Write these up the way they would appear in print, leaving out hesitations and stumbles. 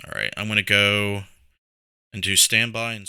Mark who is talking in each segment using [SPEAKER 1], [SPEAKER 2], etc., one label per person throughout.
[SPEAKER 1] All right, I'm going to go and do standby and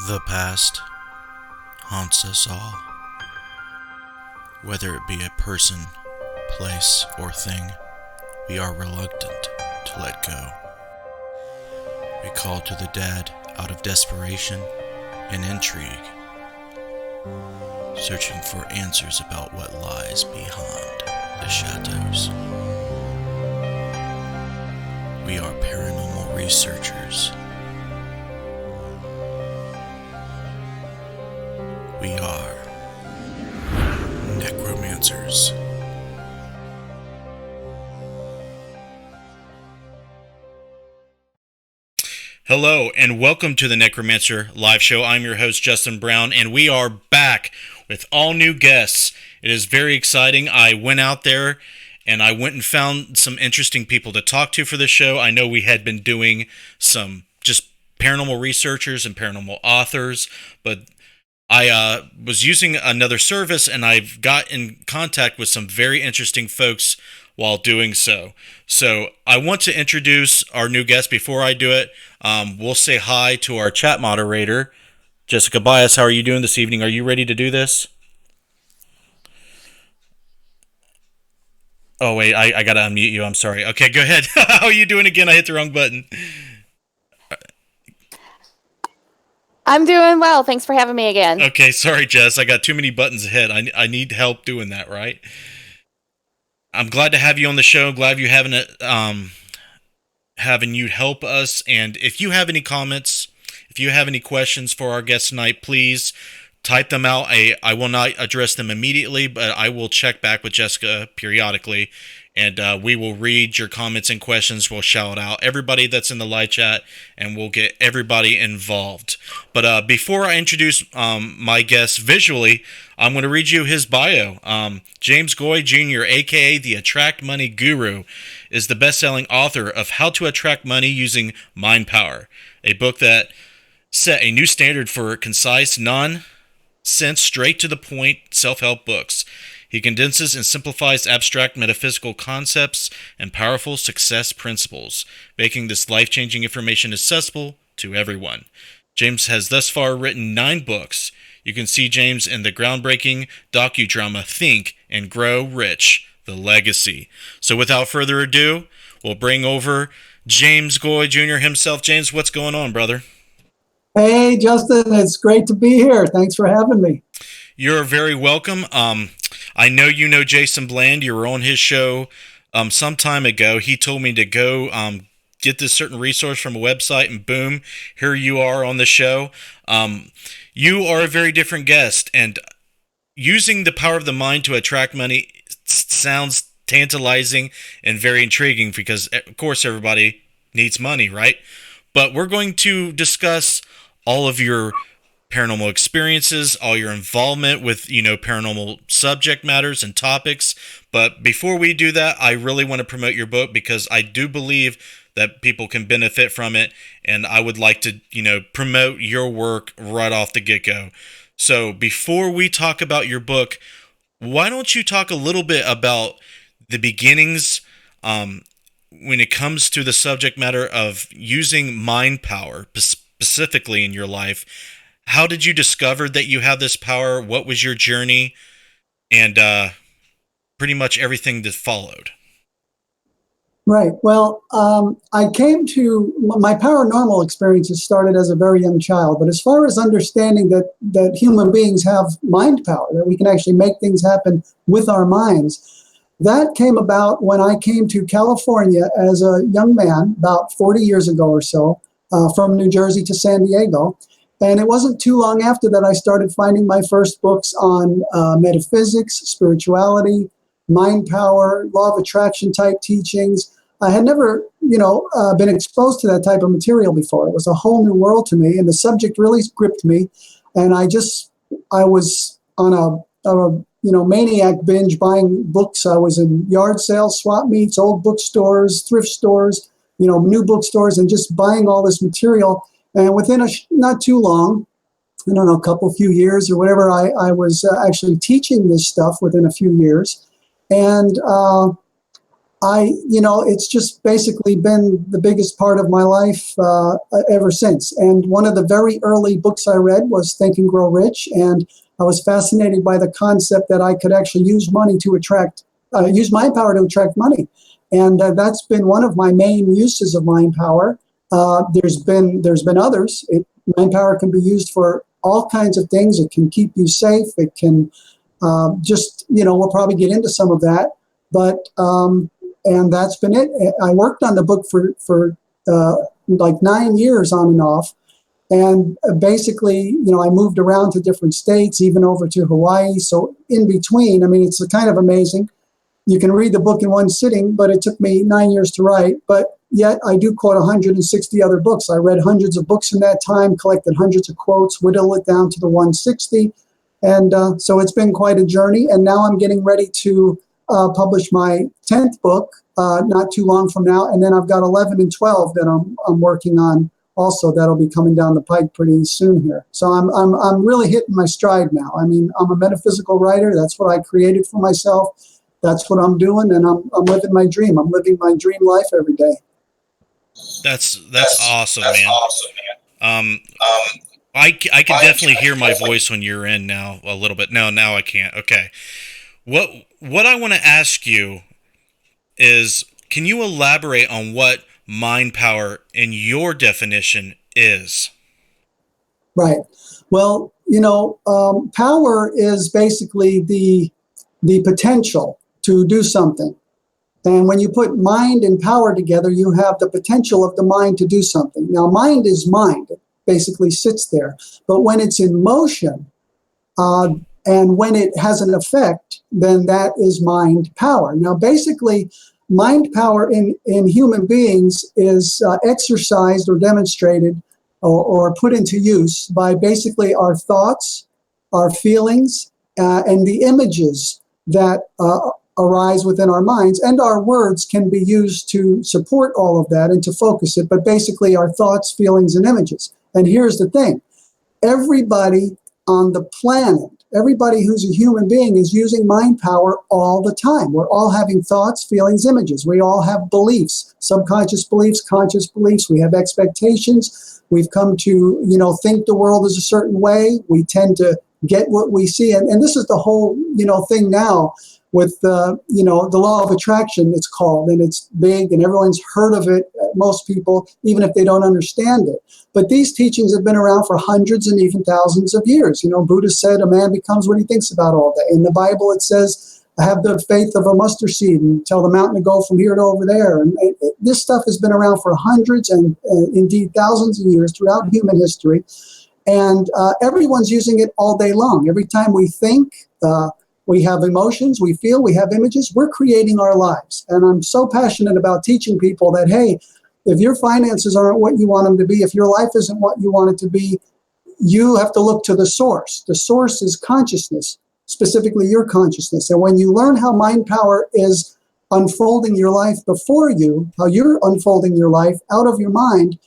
[SPEAKER 1] the past haunts us all, whether it be a person, place, or thing. We are reluctant to let go. We call to the dead out of desperation and intrigue, searching for answers about what lies behind the shadows. We are paranormal researchers. We are necromancers. Hello, and welcome to the Necromancer live show. I'm your host, Justin Brown, and we are back with all new guests. It is very exciting. I went out there and I went and found some interesting people to talk to for the show. I know we had been doing some just paranormal researchers and paranormal authors, but I was using another service and I've got in contact with some very interesting folks while doing so. So I want to introduce our new guest. Before I do it, we'll say hi to our chat moderator, Jessica Bias. How are you doing this evening? Are you ready to do this? Oh, wait, I gotta unmute you. I'm sorry. Okay, go ahead. How are you doing again? I hit the wrong button.
[SPEAKER 2] I'm doing well. Thanks for having me again.
[SPEAKER 1] Okay, sorry, Jess. I got too many buttons ahead. I need help doing that, right? I'm glad to have you on the show. Glad you having you help us. And if you have any comments, if you have any questions for our guest tonight, please type them out. I will not address them immediately, but I will check back with Jessica periodically, and we will read your comments and questions. We'll shout out everybody that's in the live chat, and we'll get everybody involved. But before I introduce my guest visually, I'm going to read you his bio. James Goi Jr., aka the Attract Money Guru, is the best-selling author of How to Attract Money Using Mind Power, a book that set a new standard for concise, non-sense, straight to the point self-help books. He condenses and simplifies abstract metaphysical concepts and powerful success principles, making this life-changing information accessible to everyone. James has thus far written 9 books. You can see James in the groundbreaking docudrama Think and Grow Rich, The Legacy. So without further ado, we'll bring over James Goi Jr. himself. James, what's going on, brother?
[SPEAKER 3] Hey, Justin, it's great to be here. Thanks for having me.
[SPEAKER 1] You're very welcome. I know you know Jason Bland. You were on his show some time ago. He told me to go get this certain resource from a website, and boom, here you are on the show. You are a very different guest, and using the power of the mind to attract money sounds tantalizing and very intriguing because, of course, everybody needs money, right? But we're going to discuss all of your paranormal experiences, all your involvement with, paranormal subject matters and topics. But before we do that, I really want to promote your book because I do believe that people can benefit from it. And I would like to, promote your work right off the get-go. So before we talk about your book, why don't you talk a little bit about the beginnings when it comes to the subject matter of using mind power specifically in your life? How did you discover that you have this power? What was your journey? And pretty much everything that followed.
[SPEAKER 3] Right. Well, I came to my paranormal experiences started as a very young child. But as far as understanding that human beings have mind power, that we can actually make things happen with our minds, that came about when I came to California as a young man, about 40 years ago or so, from New Jersey to San Diego. And it wasn't too long after that I started finding my first books on metaphysics, spirituality, mind power, law of attraction type teachings. I had never, been exposed to that type of material before. It was a whole new world to me, and the subject really gripped me. And I was on a maniac binge buying books. I was in yard sales, swap meets, old bookstores, thrift stores, new bookstores, and just buying all this material. And within not too long, I don't know, few years or whatever, I was actually teaching this stuff within a few years. And it's just basically been the biggest part of my life ever since. And one of the very early books I read was Think and Grow Rich. And I was fascinated by the concept that I could actually use money to use mind power to attract money. And that's been one of my main uses of mind power. There's been others. Mind power can be used for all kinds of things. It can keep you safe. It can we'll probably get into some of that. But and that's been it. I worked on the book for like 9 years on and off. And basically, I moved around to different states, even over to Hawaii. So in between, it's kind of amazing. You can read the book in one sitting, but it took me 9 years to write. But yet I do quote 160 other books. I read hundreds of books in that time, collected hundreds of quotes, whittled it down to the 160. And so it's been quite a journey. And now I'm getting ready to publish my 10th book not too long from now. And then I've got 11 and 12 that I'm working on also that'll be coming down the pike pretty soon here. So I'm really hitting my stride now. I'm a metaphysical writer. That's what I created for myself. That's what I'm doing, and I'm living my dream. I'm living my dream life every day.
[SPEAKER 1] That's awesome, man. I can definitely hear my voice when you're in now a little bit. No, now I can't. Okay. What I want to ask you is, can you elaborate on what mind power in your definition is?
[SPEAKER 3] Right. Well, power is basically the potential to do something. And when you put mind and power together, you have the potential of the mind to do something. Now, mind is mind. It basically sits there. But when it's in motion, and when it has an effect, then that is mind power. Now, basically, mind power in human beings is exercised or demonstrated or put into use by basically our thoughts, our feelings, and the images that arise within our minds. And our words can be used to support all of that and to focus it, but basically our thoughts, feelings, and images. And here's the thing. Everybody on the planet, everybody who's a human being is using mind power all the time. We're all having thoughts, feelings, images. We all have beliefs, subconscious beliefs, conscious beliefs. We have expectations. We've come to, think the world is a certain way. We tend to get what we see. And this is the whole, thing now with, the law of attraction, it's called, and it's big and everyone's heard of it, most people, even if they don't understand it. But these teachings have been around for hundreds and even thousands of years. Buddha said a man becomes what he thinks about all day. In the Bible, it says, have the faith of a mustard seed and tell the mountain to go from here to over there. And this stuff has been around for hundreds and indeed thousands of years throughout human history. And everyone's using it all day long. Every time we think, we have emotions, we feel, we have images, we're creating our lives. And I'm so passionate about teaching people that, hey, if your finances aren't what you want them to be, if your life isn't what you want it to be, you have to look to the source. The source is consciousness, specifically your consciousness. And when you learn how mind power is unfolding your life before you, how you're unfolding your life out of your mind,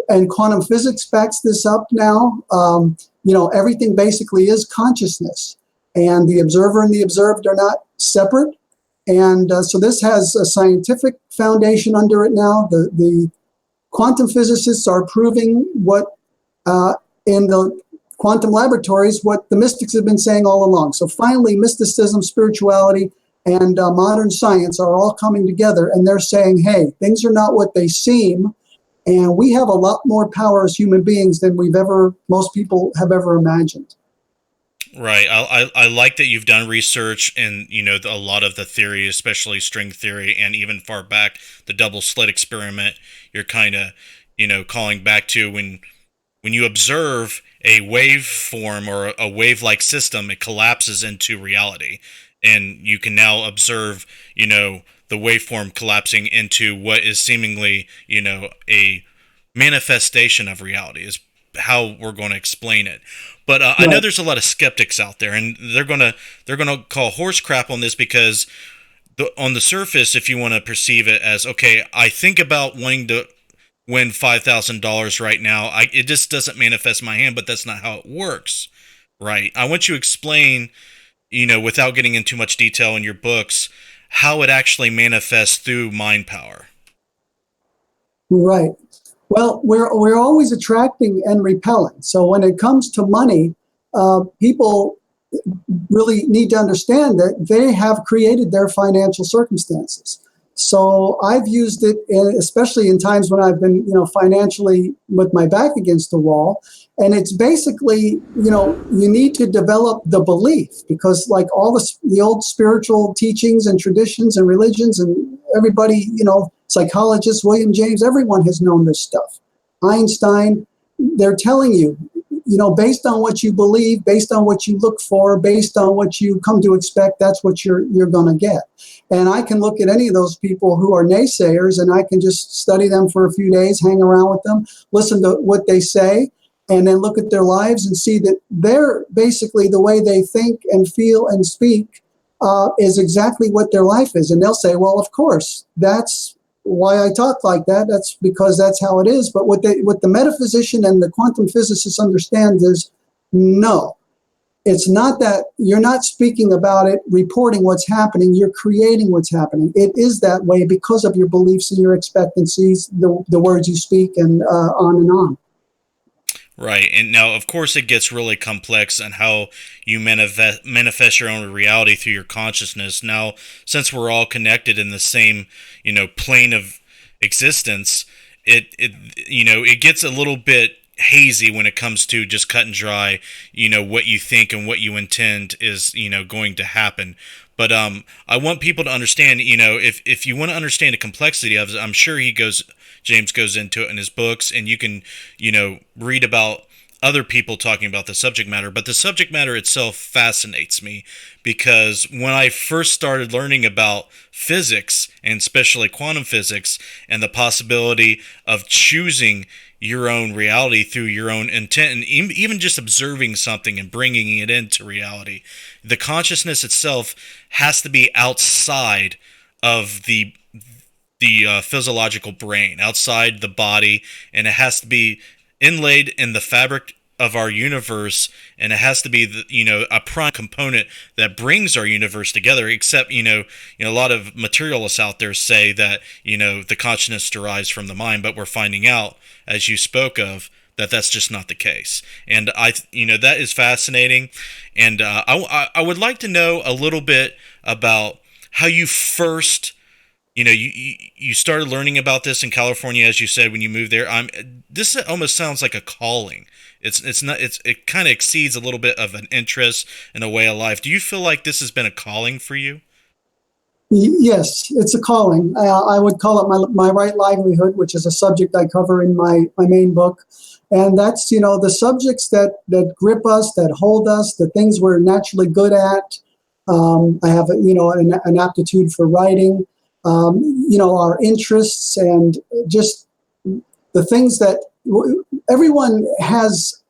[SPEAKER 3] and quantum physics backs this up now, everything basically is consciousness. And the observer and the observed are not separate. And so this has a scientific foundation under it now. The quantum physicists are proving what in the quantum laboratories, what the mystics have been saying all along. So finally, mysticism, spirituality, and modern science are all coming together. And they're saying, hey, things are not what they seem. And we have a lot more power as human beings than most people have ever imagined.
[SPEAKER 1] Right. I like that you've done research and, a lot of the theory, especially string theory, and even far back, the double slit experiment, you're kind of, calling back to when you observe a waveform or a wave-like system, it collapses into reality. And you can now observe, the waveform collapsing into what is seemingly, a manifestation of reality is how we're going to explain it. But I know there's a lot of skeptics out there, and they're gonna call horse crap on this because on the surface, if you want to perceive it as, okay, I think about wanting to win $5,000 right now, it just doesn't manifest in my hand, but that's not how it works, right? I want you to explain, without getting into too much detail in your books, how it actually manifests through mind power.
[SPEAKER 3] Right. Well, we're always attracting and repelling. So when it comes to money, people really need to understand that they have created their financial circumstances. So I've used it, especially in times when I've been, financially with my back against the wall. And it's basically, you need to develop the belief because like all the old spiritual teachings and traditions and religions and everybody, psychologists, William James, everyone has known this stuff. Einstein, they're telling you, based on what you believe, based on what you look for, based on what you come to expect, that's what you're going to get. And I can look at any of those people who are naysayers and I can just study them for a few days, hang around with them, listen to what they say, and then look at their lives and see that they're basically the way they think and feel and speak is exactly what their life is. And they'll say, well, of course, that's why I talk like that. That's because that's how it is. But what the metaphysician and the quantum physicist understand is, no, it's not that you're not speaking about it, reporting what's happening. You're creating what's happening. It is that way because of your beliefs and your expectancies, the words you speak, and on and on.
[SPEAKER 1] Right. And now, of course, it gets really complex on how you manifest your own reality through your consciousness. Now, since we're all connected in the same, plane of existence, it gets a little bit hazy when it comes to just cut and dry, what you think and what you intend is, going to happen. But I want people to understand, if you want to understand the complexity of it, I'm sure James goes into it in his books, and you can, read about other people talking about the subject matter. But the subject matter itself fascinates me because when I first started learning about physics, and especially quantum physics, and the possibility of choosing your own reality through your own intent, and even just observing something and bringing it into reality, the consciousness itself has to be outside of the physiological brain, outside the body, and it has to be inlaid in the fabric of our universe, and it has to be a prime component that brings our universe together. Except a lot of materialists out there say that the consciousness derives from the mind, but we're finding out, as you spoke of, that that's just not the case. And that is fascinating. And I would like to know a little bit about how you first you started learning about this in California, as you said, when you moved there. This almost sounds like a calling. It kind of exceeds a little bit of an interest and a way of life. Do you feel like this has been a calling for you?
[SPEAKER 3] Yes, it's a calling. I would call it my right livelihood, which is a subject I cover in my main book. And that's, the subjects that grip us, that hold us, the things we're naturally good at. I have, an aptitude for writing, our interests, and just the things that everyone has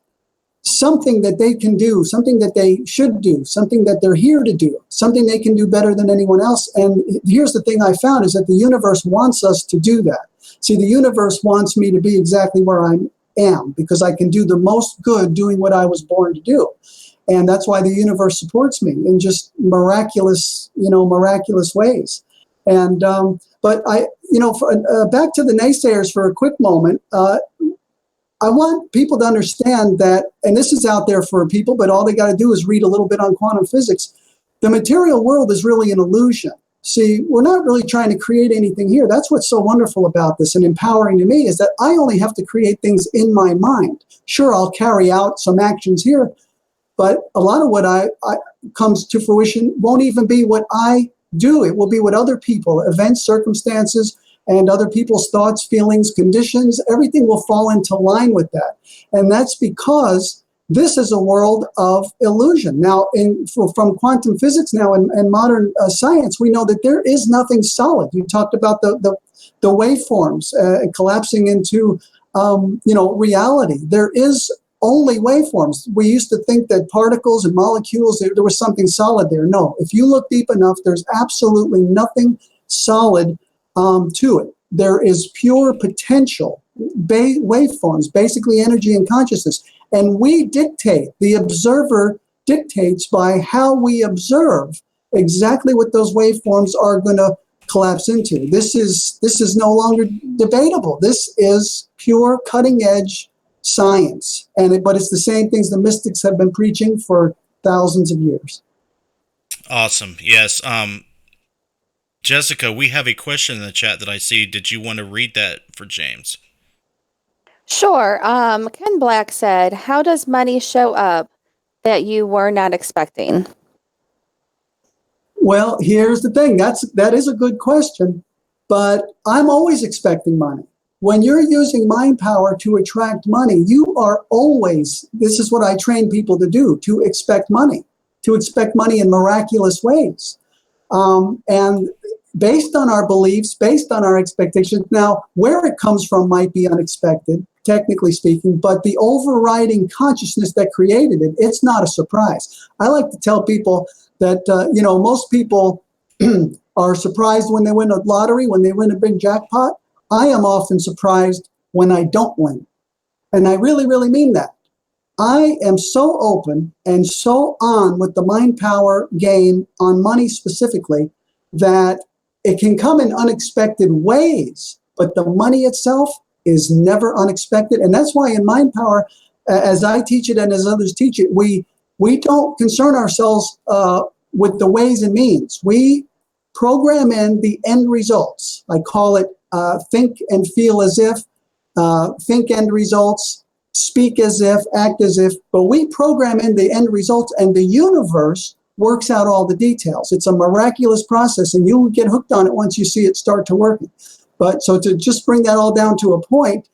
[SPEAKER 3] something that they can do, something that they should do, something that they're here to do, something they can do better than anyone else. And here's the thing I found is that the universe wants us to do that. See, the universe wants me to be exactly where I am because I can do the most good doing what I was born to do. And that's why the universe supports me in just miraculous ways. And, but back to the naysayers for a quick moment. I want people to understand that, and this is out there for people, but all they got to do is read a little bit on quantum physics. The material world is really an illusion. See, we're not really trying to create anything here. That's what's so wonderful about this and empowering to me is that I only have to create things in my mind. Sure, I'll carry out some actions here, but a lot of what I comes to fruition won't even be what I do. It will be what other people, events, circumstances, and other people's thoughts, feelings, conditions, everything will fall into line with that. And that's because this is a world of illusion. Now, from quantum physics now and modern science, we know that there is nothing solid. You talked about the waveforms collapsing into reality. There is only waveforms. We used to think that particles and molecules, there was something solid there. No, if you look deep enough, there's absolutely nothing solid to it. There is pure potential, waveforms, basically energy and consciousness. And we dictate, the observer dictates by how we observe exactly what those waveforms are going to collapse into. This is no longer debatable. This is pure cutting edge science. But it's the same things the mystics have been preaching for thousands of years.
[SPEAKER 1] Awesome. Yes. Jessica, we have a question in the chat that I see. Did you want to read that for James?
[SPEAKER 2] Sure. Ken Black said, how does money show up that you were not expecting?
[SPEAKER 3] Well, here's the thing. That is a good question, but I'm always expecting money. When you're using mind power to attract money, you are always, this is what I train people to do, to expect money in miraculous ways. And based on our beliefs, based on our expectations, now where it comes from might be unexpected, technically speaking, but the overriding consciousness that created it, it's not a surprise. I like to tell people that, most people are surprised when they win a lottery, when they win a big jackpot. I am often surprised when I don't win. And I really, really mean that. I am so open and so on with the mind power game on money specifically that it can come in unexpected ways, but the money itself is never unexpected. And that's why in mind power, as I teach it and as others teach it, we don't concern ourselves with the ways and means. We program in the end results. I call it think and feel as if, think end results, speak as if, act as if, but we program in the end results and the universe works out all the details. It's a miraculous process and you'll get hooked on it once you see it start to work. But so to just bring that all down to a point,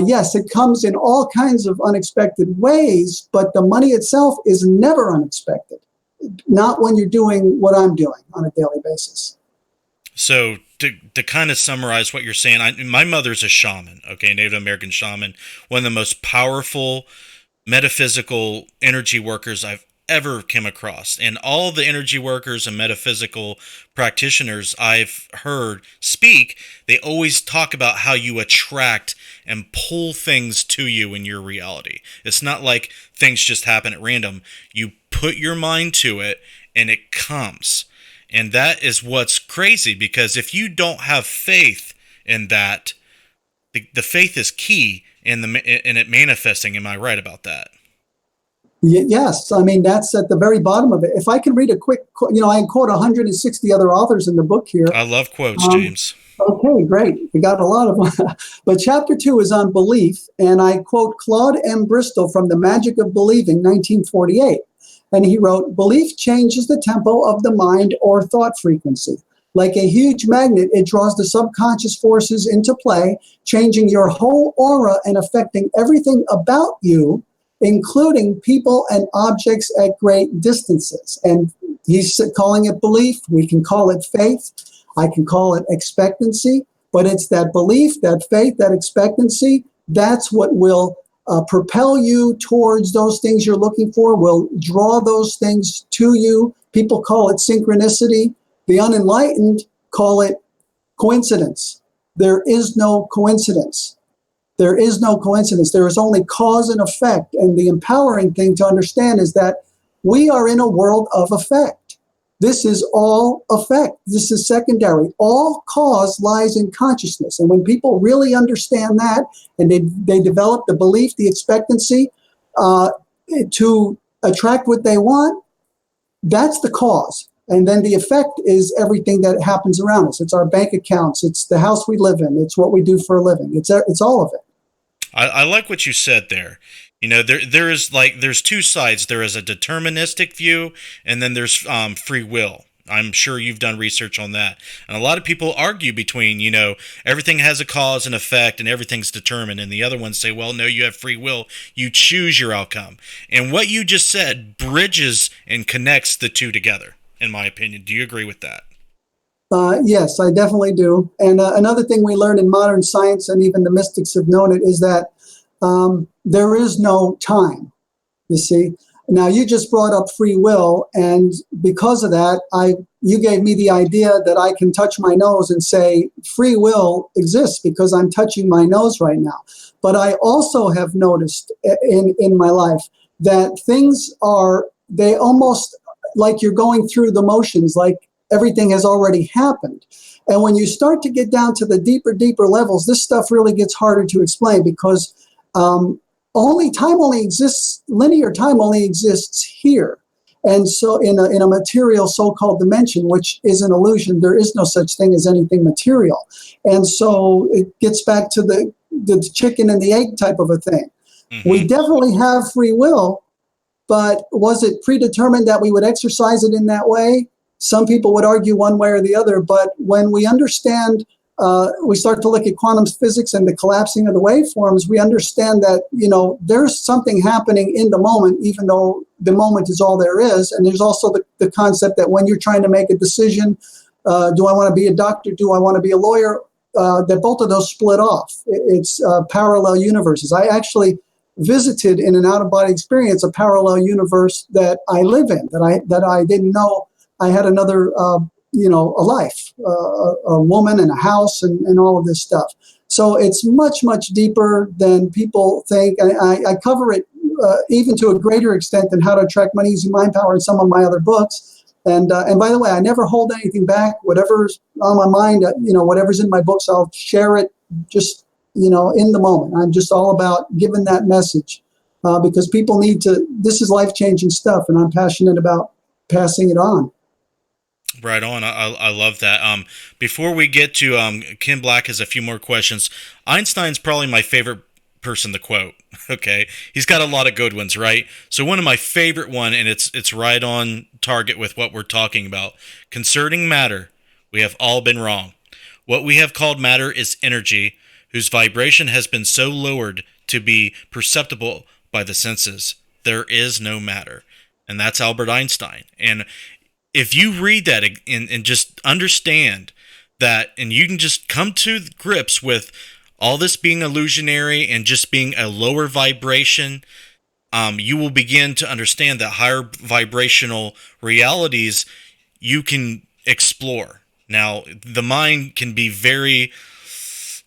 [SPEAKER 3] yes, it comes in all kinds of unexpected ways, but the money itself is never unexpected. Not when you're doing what I'm doing on a daily basis.
[SPEAKER 1] So to kind of summarize what you're saying, my mother's a shaman, okay, Native American shaman, one of the most powerful metaphysical energy workers I've ever come across. And all the energy workers and metaphysical practitioners I've heard speak, they always talk about how you attract and pull things to you in your reality. It's not like things just happen at random. You put your mind to it and it comes. And that is what's crazy, because if you don't have faith in that, the faith is key in it manifesting. Am I right about that?
[SPEAKER 3] Yes, I mean, that's at the very bottom of it. If I can read a quick, I quote 160 other authors in the book here.
[SPEAKER 1] I love quotes, James.
[SPEAKER 3] Okay, great. We got a lot of them. But chapter 2 is on belief, and I quote Claude M. Bristol from The Magic of Believing, 1948. And he wrote, "Belief changes the tempo of the mind or thought frequency. Like a huge magnet, it draws the subconscious forces into play, changing your whole aura and affecting everything about you, including people and objects at great distances." And he's calling it belief. We can call it faith. I can call it expectancy, but it's that belief, that faith, that expectancy, that's what will propel you towards those things you're looking for, will draw those things to you. People call it synchronicity. The unenlightened call it coincidence. There is no coincidence. There is no coincidence. There is only cause and effect. And the empowering thing to understand is that we are in a world of effect. This is all effect. This is secondary. All cause lies in consciousness. And when people really understand that, and they develop the belief, the expectancy to attract what they want, that's the cause. And then the effect is everything that happens around us. It's our bank accounts. It's the house we live in. It's what we do for a living. It's all of it.
[SPEAKER 1] I like what you said there. There's two sides. There is a deterministic view, and then there's free will. I'm sure you've done research on that. And a lot of people argue between, everything has a cause and effect and everything's determined. And the other ones say, well, no, you have free will. You choose your outcome. And what you just said bridges and connects the two together, in my opinion. Do you agree with that?
[SPEAKER 3] Yes, I definitely do. And another thing we learn in modern science, and even the mystics have known it, is that there is no time, you see. Now, you just brought up free will, and because of that, you gave me the idea that I can touch my nose and say free will exists because I'm touching my nose right now. But I also have noticed in my life that things they almost like you're going through the motions, like everything has already happened. And when you start to get down to the deeper levels, this stuff really gets harder to explain because linear time only exists here. And so in a material so-called dimension, which is an illusion, there is no such thing as anything material. And so it gets back to the chicken and the egg type of a thing. Mm-hmm. We definitely have free will, but was it predetermined that we would exercise it in that way? Some people would argue one way or the other, but when we understand, we start to look at quantum physics and the collapsing of the waveforms, we understand that, there's something happening in the moment, even though the moment is all there is. And there's also the concept that when you're trying to make a decision, do I want to be a doctor? Do I want to be a lawyer? That both of those split off. It's parallel universes. I actually visited in an out-of-body experience a parallel universe that I live in, that I didn't know I had another, a life, a woman and a house and all of this stuff. So it's much, much deeper than people think. I cover it even to a greater extent than How to Attract Money Using Mind Power in some of my other books. And by the way, I never hold anything back. Whatever's on my mind, whatever's in my books, I'll share it just, in the moment. I'm just all about giving that message because people need to, this is life-changing stuff, and I'm passionate about passing it on.
[SPEAKER 1] Right on. I love that. Before we get to Ken Black has a few more questions. Einstein's probably my favorite person to quote. Okay, he's got a lot of good ones, right? So one of my favorite one, and it's right on target with what we're talking about. Concerning matter, we have all been wrong. What we have called matter is energy, whose vibration has been so lowered to be perceptible by the senses. There is no matter, and that's Albert Einstein. And if you read that and just understand that, and you can just come to grips with all this being illusionary and just being a lower vibration, you will begin to understand that higher vibrational realities you can explore. Now, the mind can be very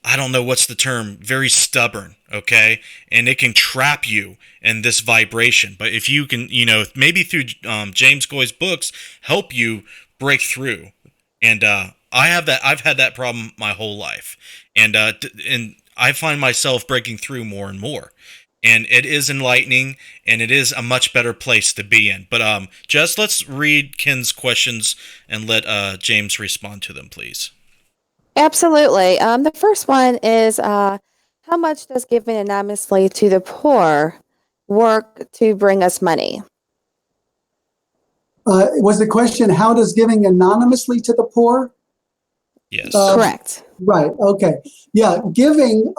[SPEAKER 1] I don't know what's the term, very stubborn, okay? And it can trap you in this vibration. But if you can, maybe through James Goi's books, help you break through. And I've had that problem my whole life. And I find myself breaking through more and more. And it is enlightening, and it is a much better place to be in. But Jess, let's read Ken's questions and let James respond to them, please.
[SPEAKER 2] Absolutely. The first one is how much does giving anonymously to the poor work to bring us money?
[SPEAKER 3] Was the question, how does giving anonymously to the poor?
[SPEAKER 1] Yes.
[SPEAKER 2] Correct.
[SPEAKER 3] Right. Okay. Yeah. Giving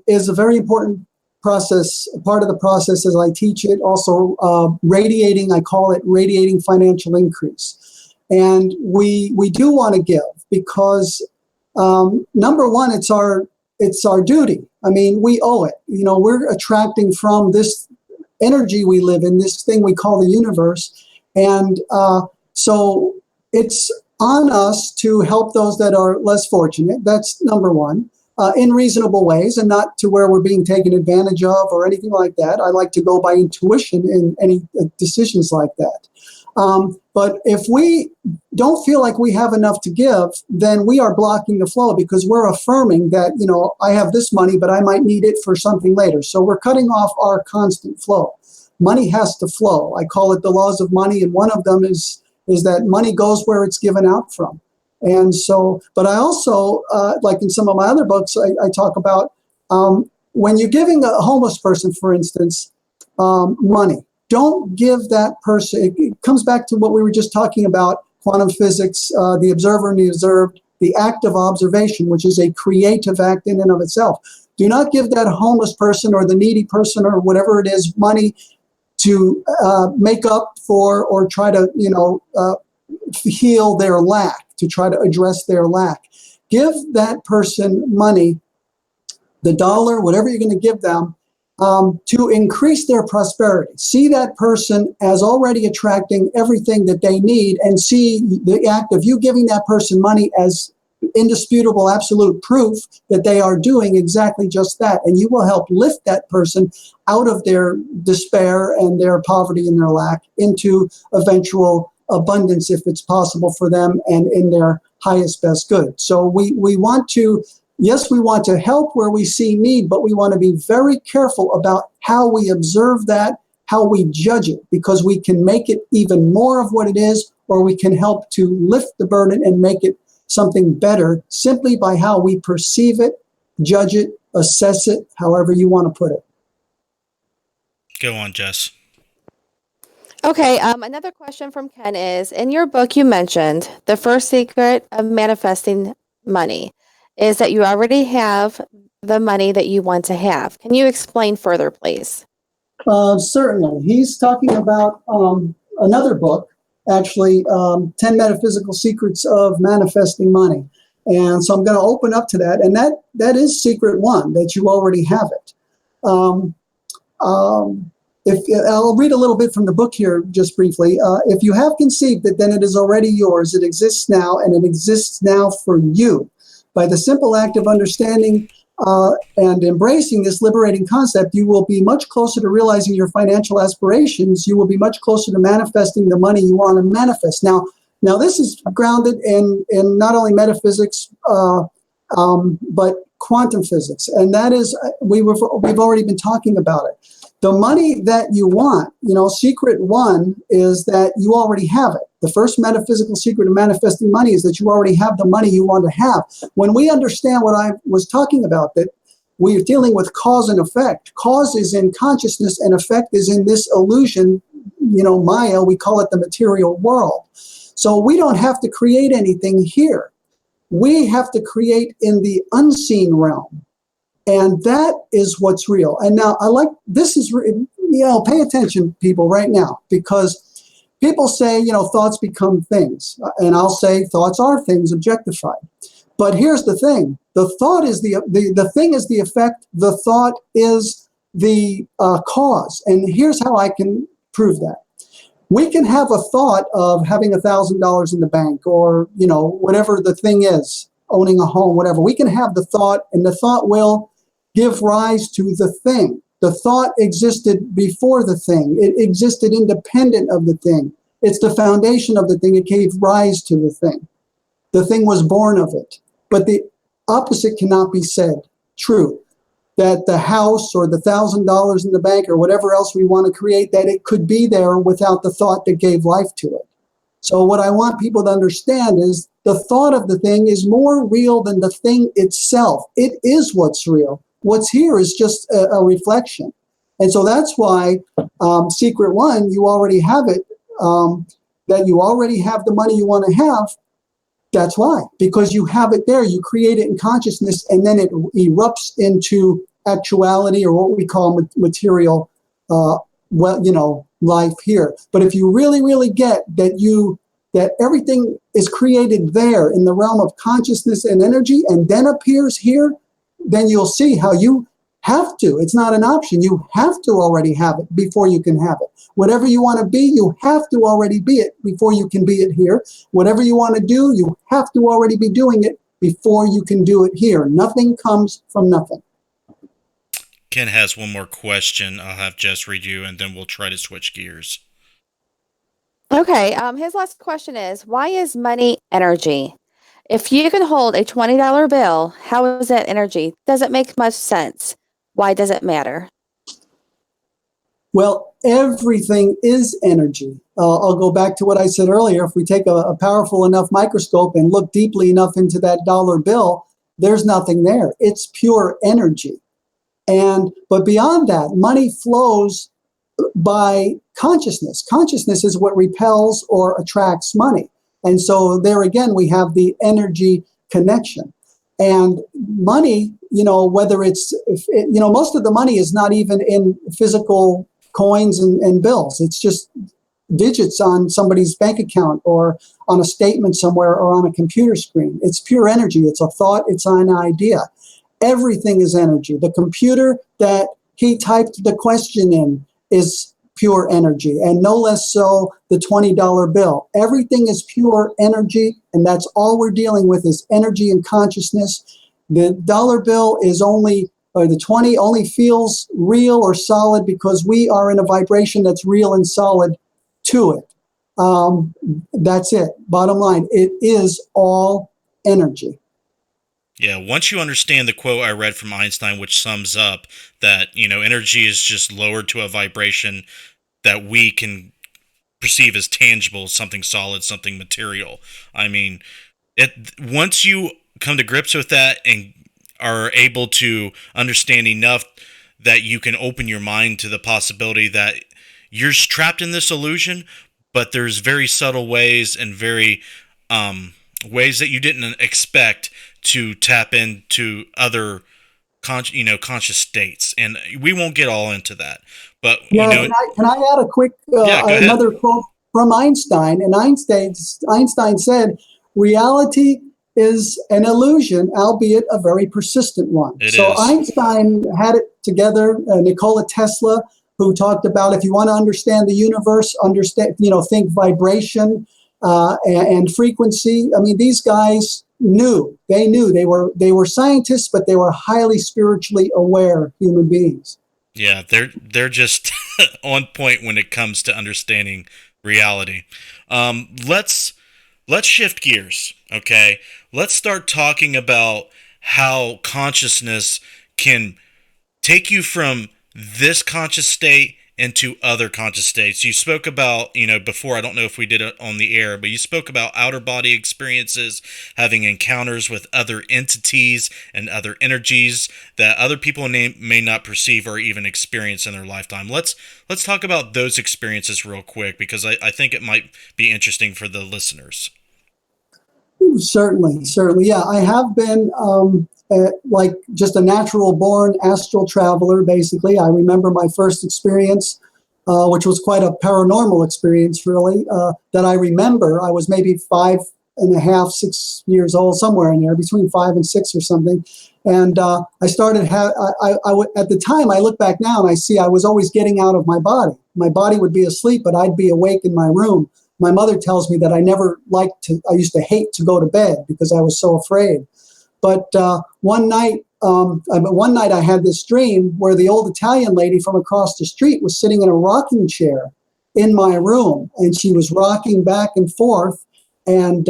[SPEAKER 3] is a very important process, part of the process as I teach it. Also, radiating, I call it radiating financial increase. And we do want to give because number one, it's our duty. I mean, we owe it. We're attracting from this energy we live in, this thing we call the universe. And so it's on us to help those that are less fortunate. That's number one, in reasonable ways and not to where we're being taken advantage of or anything like that. I like to go by intuition in any decisions like that. But if we don't feel like we have enough to give, then we are blocking the flow because we're affirming that, I have this money, but I might need it for something later. So we're cutting off our constant flow. Money has to flow. I call it the laws of money. And one of them is that money goes where it's given out from. And so, but I also, like in some of my other books, I talk about when you're giving a homeless person, for instance, money, don't give that person, it comes back to what we were just talking about, quantum physics, the observer and the observed, the act of observation, which is a creative act in and of itself. Do not give that homeless person or the needy person or whatever it is money to make up for or try to, heal their lack, to try to address their lack. Give that person money, the dollar, whatever you're going to give them, to increase their prosperity. See that person as already attracting everything that they need and see the act of you giving that person money as indisputable, absolute proof that they are doing exactly just that. And you will help lift that person out of their despair and their poverty and their lack into eventual abundance, if it's possible for them, and in their highest best good. So we want to, yes, we want to help where we see need, but we want to be very careful about how we observe that, how we judge it, because we can make it even more of what it is, or we can help to lift the burden and make it something better simply by how we perceive it, judge it, assess it, however you want to put it.
[SPEAKER 1] Go on, Jess.
[SPEAKER 2] Okay, another question from Ken is, in your book you mentioned the first secret of manifesting money is that you already have the money that you want to have. Can you explain further, please?
[SPEAKER 3] Certainly. He's talking about another book, actually, 10 Metaphysical Secrets of Manifesting Money. And so I'm going to open up to that. And that is secret one, that you already have it. I'll read a little bit from the book here just briefly. If you have conceived it, then it is already yours. It exists now, and it exists now for you. By the simple act of understanding and embracing this liberating concept, you will be much closer to realizing your financial aspirations. You will be much closer to manifesting the money you want to manifest. Now this is grounded in not only metaphysics, but quantum physics. And that is, we've already been talking about it. The money that you want, secret one is that you already have it. The first metaphysical secret of manifesting money is that you already have the money you want to have. When we understand what I was talking about, that we are dealing with cause and effect. Cause is in consciousness and effect is in this illusion, Maya, we call it the material world. So we don't have to create anything here. We have to create in the unseen realm. And that is what's real. And now pay attention, people, right now, because people say, thoughts become things. And I'll say thoughts are things objectified. But here's the thing. The thought is the thing is the effect. The thought is the cause. And here's how I can prove that. We can have a thought of having $1,000 in the bank or, whatever the thing is. owning a home, whatever. We can have the thought, and the thought will give rise to the thing. The thought existed before the thing. It existed independent of the thing. It's the foundation of the thing. It gave rise to the thing. The thing was born of it. But the opposite cannot be said. True. That the house or the $1,000 in the bank or whatever else we want to create, that it could be there without the thought that gave life to it. So what I want people to understand is the thought of the thing is more real than the thing itself. It is what's real. What's here is just a reflection. And so that's why secret one, you already have it, that you already have the money you want to have. That's why, because you have it there, you create it in consciousness, and then it erupts into actuality, or what we call material, life here. But if you really, really get that everything is created there in the realm of consciousness and energy, and then appears here, then you'll see how you have to. It's not an option. You have to already have it before you can have it. Whatever you want to be, you have to already be it before you can be it here. Whatever you want to do, you have to already be doing it before you can do it here. Nothing comes from nothing.
[SPEAKER 1] Ken has one more question. I'll have Jess read you, and then we'll try to switch gears.
[SPEAKER 2] Okay. His last question is, why is money energy? If you can hold a $20 bill, how is that energy? Doesn't make much sense. Why does it matter?
[SPEAKER 3] Well, everything is energy. I'll go back to what I said earlier. If we take a powerful enough microscope and look deeply enough into that dollar bill, there's nothing there. It's pure energy. But beyond that, money flows by consciousness. Consciousness is what repels or attracts money. And so there again, we have the energy connection. And money, whether it's, most of the money is not even in physical coins and bills. It's just digits on somebody's bank account or on a statement somewhere or on a computer screen. It's pure energy. It's a thought. It's an idea. Everything is energy. The computer that he typed the question in is pure energy, and no less so the $20 bill. Everything is pure energy, and that's all we're dealing with is energy and consciousness. The dollar bill is the 20 only feels real or solid because we are in a vibration that's real and solid to it. That's it. Bottom line, it is all energy.
[SPEAKER 1] Yeah, once you understand the quote I read from Einstein, which sums up that, energy is just lowered to a vibration that we can perceive as tangible, something solid, something material. I mean, once you come to grips with that and are able to understand enough that you can open your mind to the possibility that you're trapped in this illusion, but there's very subtle ways and very ways that you didn't expect to tap into other conscious states, and we won't get all into that. But
[SPEAKER 3] can I add a quick another quote from Einstein? And Einstein said, "Reality is an illusion, albeit a very persistent one." So Einstein had it together. Nikola Tesla, who talked about if you want to understand the universe, think vibration and frequency. I mean, these guys knew. They were scientists, but they were highly spiritually aware human beings.
[SPEAKER 1] Yeah, they're just on point when it comes to understanding reality. Let's shift gears, okay? Let's start talking about how consciousness can take you from this conscious state into other conscious states. You spoke about, before, I don't know if we did it on the air, but you spoke about outer body experiences, having encounters with other entities and other energies that other people may not perceive or even experience in their lifetime. Let's talk about those experiences real quick, because I think it might be interesting for the listeners.
[SPEAKER 3] Certainly. Yeah, I have been like just a natural born astral traveler, basically. I remember my first experience, which was quite a paranormal experience, really, that I remember. I was maybe 5.5, 6 years old, somewhere in there, between 5 and 6 or something. And I started, at the time, I look back now and I see I was always getting out of my body. My body would be asleep, but I'd be awake in my room. My mother tells me that I used to hate to go to bed because I was so afraid. But one night I had this dream where the old Italian lady from across the street was sitting in a rocking chair in my room, and she was rocking back and forth, and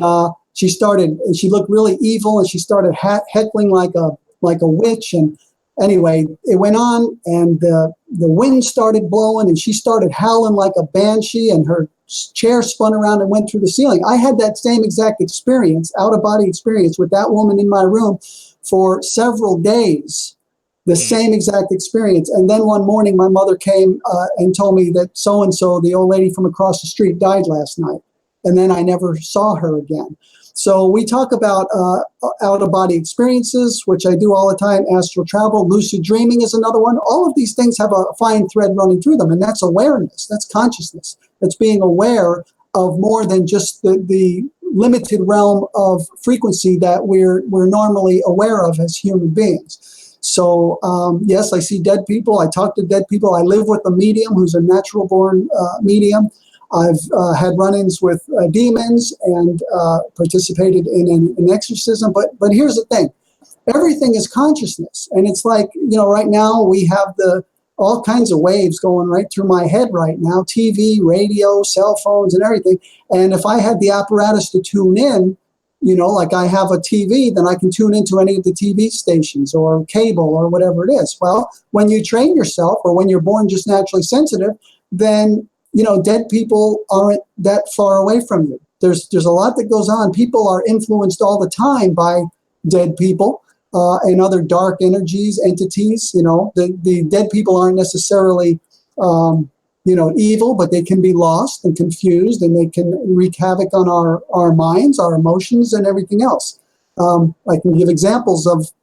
[SPEAKER 3] she looked really evil, and she started heckling like a witch. And anyway, it went on, and the wind started blowing, and she started howling like a banshee, and her chair spun around and went through the ceiling. I had that same exact experience, out-of-body experience, with that woman in my room for several days, the same exact experience. And then one morning, my mother came and told me that so-and-so, the old lady from across the street, died last night. And then I never saw her again. So we talk about out-of-body experiences, which I do all the time, astral travel, lucid dreaming is another one. All of these things have a fine thread running through them, and that's awareness, that's consciousness. That's being aware of more than just the limited realm of frequency that we're normally aware of as human beings. So yes, I see dead people. I talk to dead people. I live with a medium who's a natural-born medium. I've had run-ins with demons and participated in an exorcism. But here's the thing. Everything is consciousness. And it's like, right now we have all kinds of waves going right through my head right now, TV, radio, cell phones, and everything. And if I had the apparatus to tune in, like I have a TV, then I can tune into any of the TV stations or cable or whatever it is. Well, when you train yourself, or when you're born just naturally sensitive, then dead people aren't that far away from you. There's a lot that goes on. People are influenced all the time by dead people and other dark energies, entities. The dead people aren't necessarily, evil, but they can be lost and confused, and they can wreak havoc on our minds, our emotions, and everything else. I can give examples of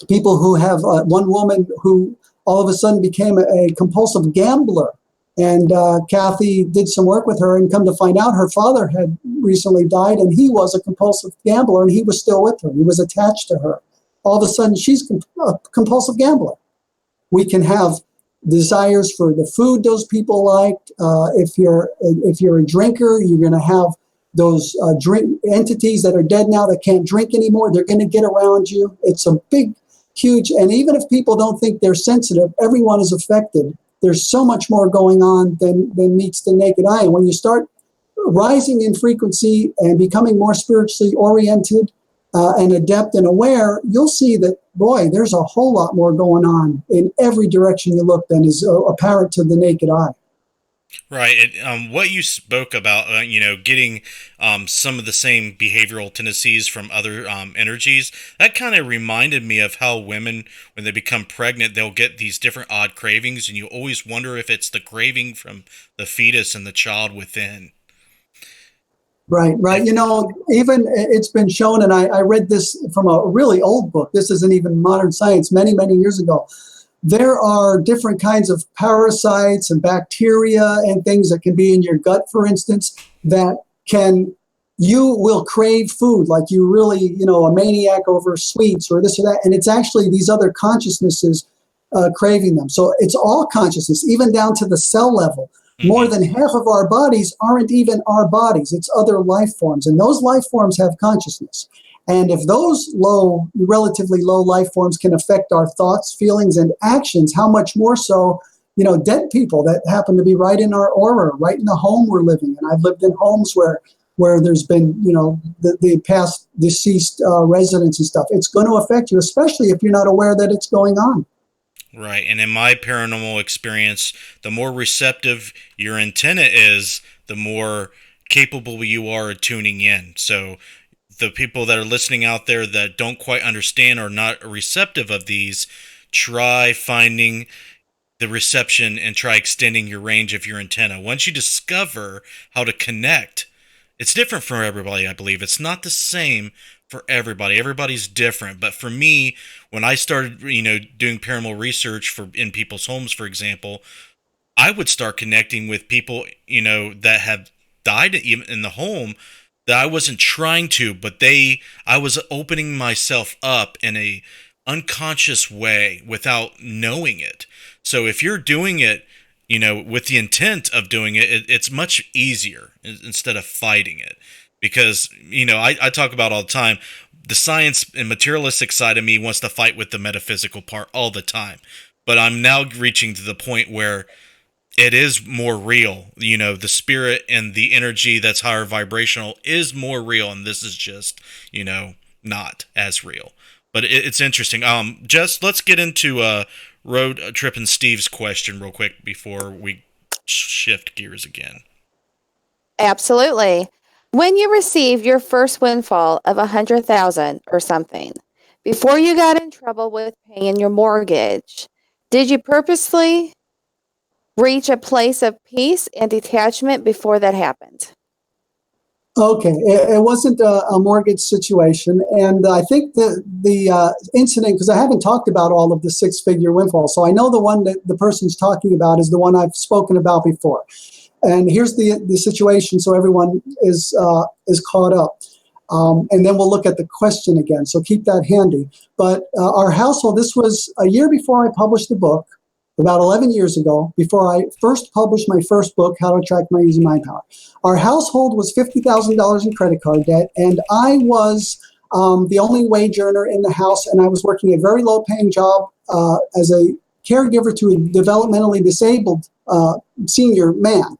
[SPEAKER 3] people who have one woman who all of a sudden became a compulsive gambler. And Kathy did some work with her, and come to find out her father had recently died, and he was a compulsive gambler, and he was still with her. He was attached to her. All of a sudden, she's a compulsive gambler. We can have desires for the food those people liked. If you're a drinker, you're going to have those drink entities that are dead now that can't drink anymore. They're going to get around you. It's a big, huge, and even if people don't think they're sensitive, everyone is affected. There's so much more going on than meets the naked eye. And when you start rising in frequency and becoming more spiritually oriented and adept and aware, you'll see that, boy, there's a whole lot more going on in every direction you look than is apparent to the naked eye.
[SPEAKER 1] Right. What you spoke about, getting some of the same behavioral tendencies from other energies, that kind of reminded me of how women, when they become pregnant, they'll get these different odd cravings, and you always wonder if it's the craving from the fetus and the child within.
[SPEAKER 3] Right. Even it's been shown, and I read this from a really old book. This isn't even modern science, many, many years ago. There are different kinds of parasites and bacteria and things that can be in your gut, for instance, you will crave food, like you really, a maniac over sweets or this or that. And it's actually these other consciousnesses craving them. So it's all consciousness, even down to the cell level. More than half of our bodies aren't even our bodies. It's other life forms. And those life forms have consciousness. And if those relatively low life forms can affect our thoughts, feelings, and actions, how much more so, dead people that happen to be right in our aura, right in the home we're living in. I've lived in homes where there's been, the past deceased residents and stuff. It's going to affect you, especially if you're not aware that it's going on.
[SPEAKER 1] Right. And in my paranormal experience, the more receptive your antenna is, the more capable you are of tuning in. So the people that are listening out there that don't quite understand or not receptive of these, try finding the reception and try extending your range of your antenna. Once you discover how to connect, it's different for everybody, I believe. It's not the same for everybody. Everybody's different. But for me, when I started, doing paranormal research in people's homes, for example, I would start connecting with people, that have died even in the home, that I wasn't trying to, but I was opening myself up in a unconscious way without knowing it. So if you're doing it, with the intent of doing it, it's much easier instead of fighting it. Because, I talk about all the time, the science and materialistic side of me wants to fight with the metaphysical part all the time. But I'm now reaching to the point where it is more real. You know, the spirit and the energy that's higher vibrational is more real, and this is just, you know, not as real. But it's interesting. Just let's get into Road Trip and Steve's question real quick before we shift gears again.
[SPEAKER 2] Absolutely. When you received your first windfall of 100,000 or something, before you got in trouble with paying your mortgage, did you purposely reach a place of peace and detachment before that happened?
[SPEAKER 3] Okay, it wasn't a mortgage situation, and I think the incident, because I haven't talked about all of the six-figure windfall, so I know the one that the person's talking about is the one I've spoken about before. And here's the situation, so everyone is caught up. And then we'll look at the question again, so keep that handy. But our household, this was a year before I published the book, about 11 years ago, before I first published my first book, How to Attract Money Using Mind Power. Our household was $50,000 in credit card debt, and I was the only wage earner in the house, and I was working a very low-paying job as a caregiver to a developmentally disabled senior man.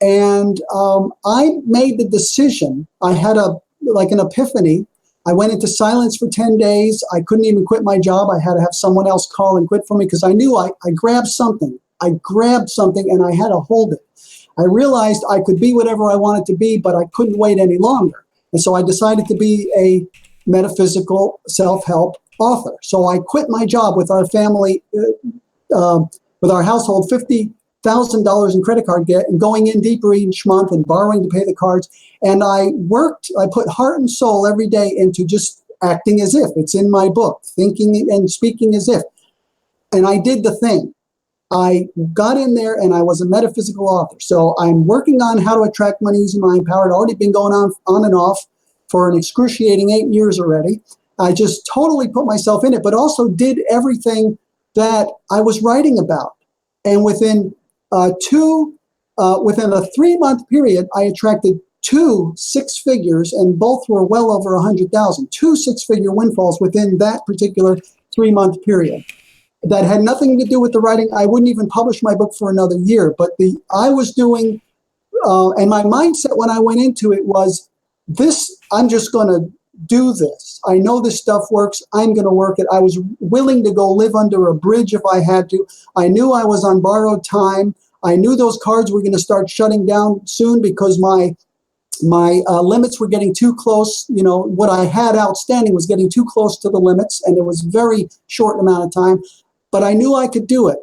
[SPEAKER 3] And I made the decision. I had an epiphany. I went into silence for 10 days. I couldn't even quit my job. I had to have someone else call and quit for me because I knew I grabbed something. I grabbed something and I had to hold it. I realized I could be whatever I wanted to be, but I couldn't wait any longer. And so I decided to be a metaphysical self-help author. So I quit my job with our family, with our household, $50,000 in credit card debt and going in deeper each month and borrowing to pay the cards. And I put heart and soul every day into just acting as if it's in my book, thinking and speaking as if. And I did the thing. I got in there and I was a metaphysical author. So I'm working on How to Attract Money Using Mind Power. It already been going on and off for an excruciating 8 years already. I just totally put myself in it, but also did everything that I was writing about. And within a 3-month period, I attracted 2 six figures, and both were well over 100,000. 2 six-figure windfalls within that particular 3-month period. That had nothing to do with the writing. I wouldn't even publish my book for another year. But I was doing, and my mindset when I went into it was, I'm just going to do this. I know this stuff works. I'm going to work it. I was willing to go live under a bridge if I had to. I knew I was on borrowed time. I knew those cards were going to start shutting down soon because my limits were getting too close. You know, what I had outstanding was getting too close to the limits, and it was very short amount of time. But I knew I could do it.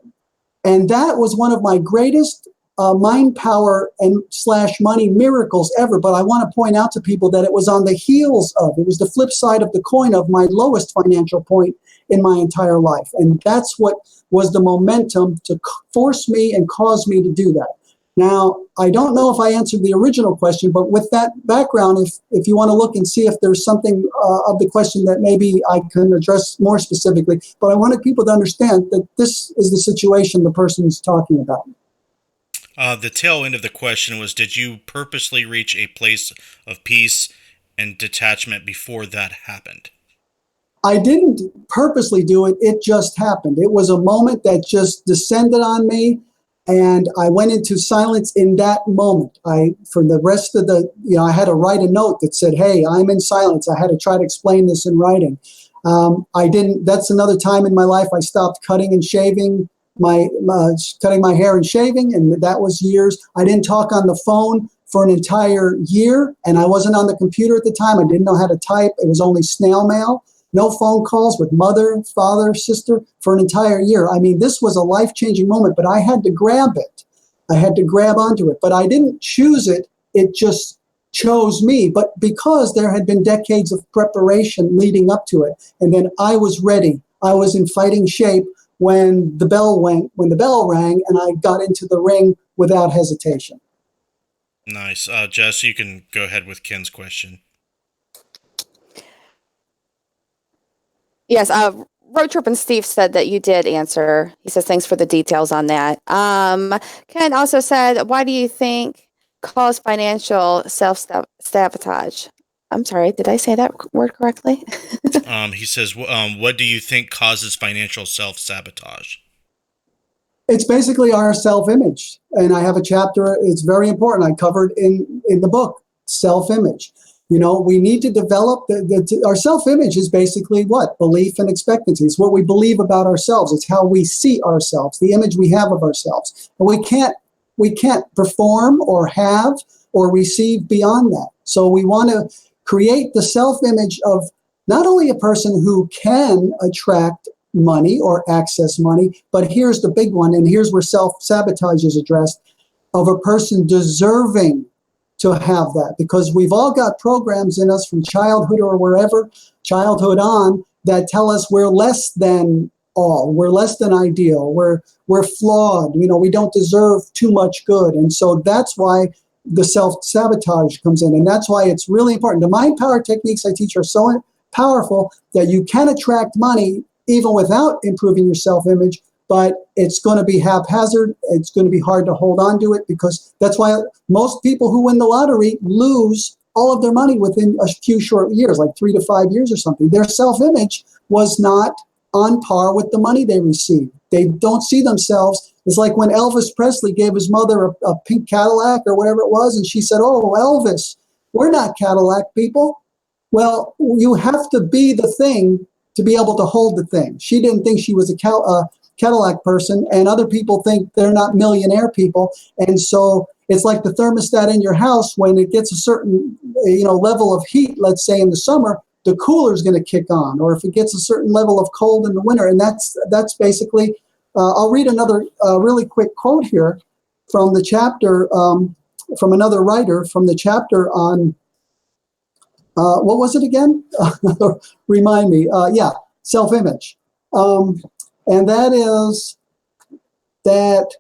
[SPEAKER 3] And that was one of my greatest mind power and / money miracles ever. But I want to point out to people that it was on the heels of, it was the flip side of the coin of my lowest financial point in my entire life. And that's what was the momentum to force me and cause me to do that. Now, I don't know if I answered the original question, but with that background, if you want to look and see if there's something of the question that maybe I can address more specifically, but I wanted people to understand that this is the situation the person is talking about.
[SPEAKER 1] The tail end of the question was, did you purposely reach a place of peace and detachment before that happened?
[SPEAKER 3] I didn't purposely do it. It just happened. It was a moment that just descended on me. And I went into silence in that moment. For the rest of I had to write a note that said, hey, I'm in silence. I had to try to explain this in writing. I didn't, that's another time in my life I stopped cutting and shaving, cutting my hair and shaving, and that was years. I didn't talk on the phone for an entire year, and I wasn't on the computer at the time. I didn't know how to type. It was only snail mail. No phone calls with mother, father, sister for an entire year. I mean, this was a life-changing moment, but I had to grab it. I had to grab onto it, but I didn't choose it. It just chose me. But because there had been decades of preparation leading up to it, and then I was ready. I was in fighting shape when the bell rang, and I got into the ring without hesitation.
[SPEAKER 1] Nice. Jess, you can go ahead with Ken's question.
[SPEAKER 2] Yes, Road Trip and Steve said that you did answer. He says, thanks for the details on that. Ken also said, why do you think cause financial self-sabotage? I'm sorry, did I say that word correctly?
[SPEAKER 1] He says, what do you think causes financial self-sabotage?
[SPEAKER 3] It's basically our self-image. And I have a chapter, it's very important, I covered in the book, self-image. We need to develop, our self-image is basically what? Belief and expectancy. It's what we believe about ourselves. It's how we see ourselves, the image we have of ourselves. And we can't perform or have or receive beyond that. So we want to create the self-image of not only a person who can attract money or access money, but here's the big one, and here's where self-sabotage is addressed, of a person deserving to have that, because we've all got programs in us from childhood or wherever, childhood on, that tell us we're less than all, we're less than ideal, we're flawed, we don't deserve too much good. And so that's why the self-sabotage comes in, and that's why it's really important. The mind power techniques I teach are so powerful that you can attract money even without improving your self-image, but it's going to be haphazard. It's going to be hard to hold on to it, because that's why most people who win the lottery lose all of their money within a few short years, like 3 to 5 years or something. Their self-image was not on par with the money they received. They don't see themselves. It's like when Elvis Presley gave his mother a pink Cadillac or whatever it was, and she said, "Oh, Elvis, we're not Cadillac people." Well, you have to be the thing to be able to hold the thing. She didn't think she was a Cadillac person, and other people think they're not millionaire people. And so it's like the thermostat in your house. When it gets a certain level of heat, let's say in the summer, the cooler is going to kick on, or if it gets a certain level of cold in the winter. And that's basically, I'll read another really quick quote here from the chapter, from another writer, from the chapter on, what was it again? Remind me. Self-image. And that is that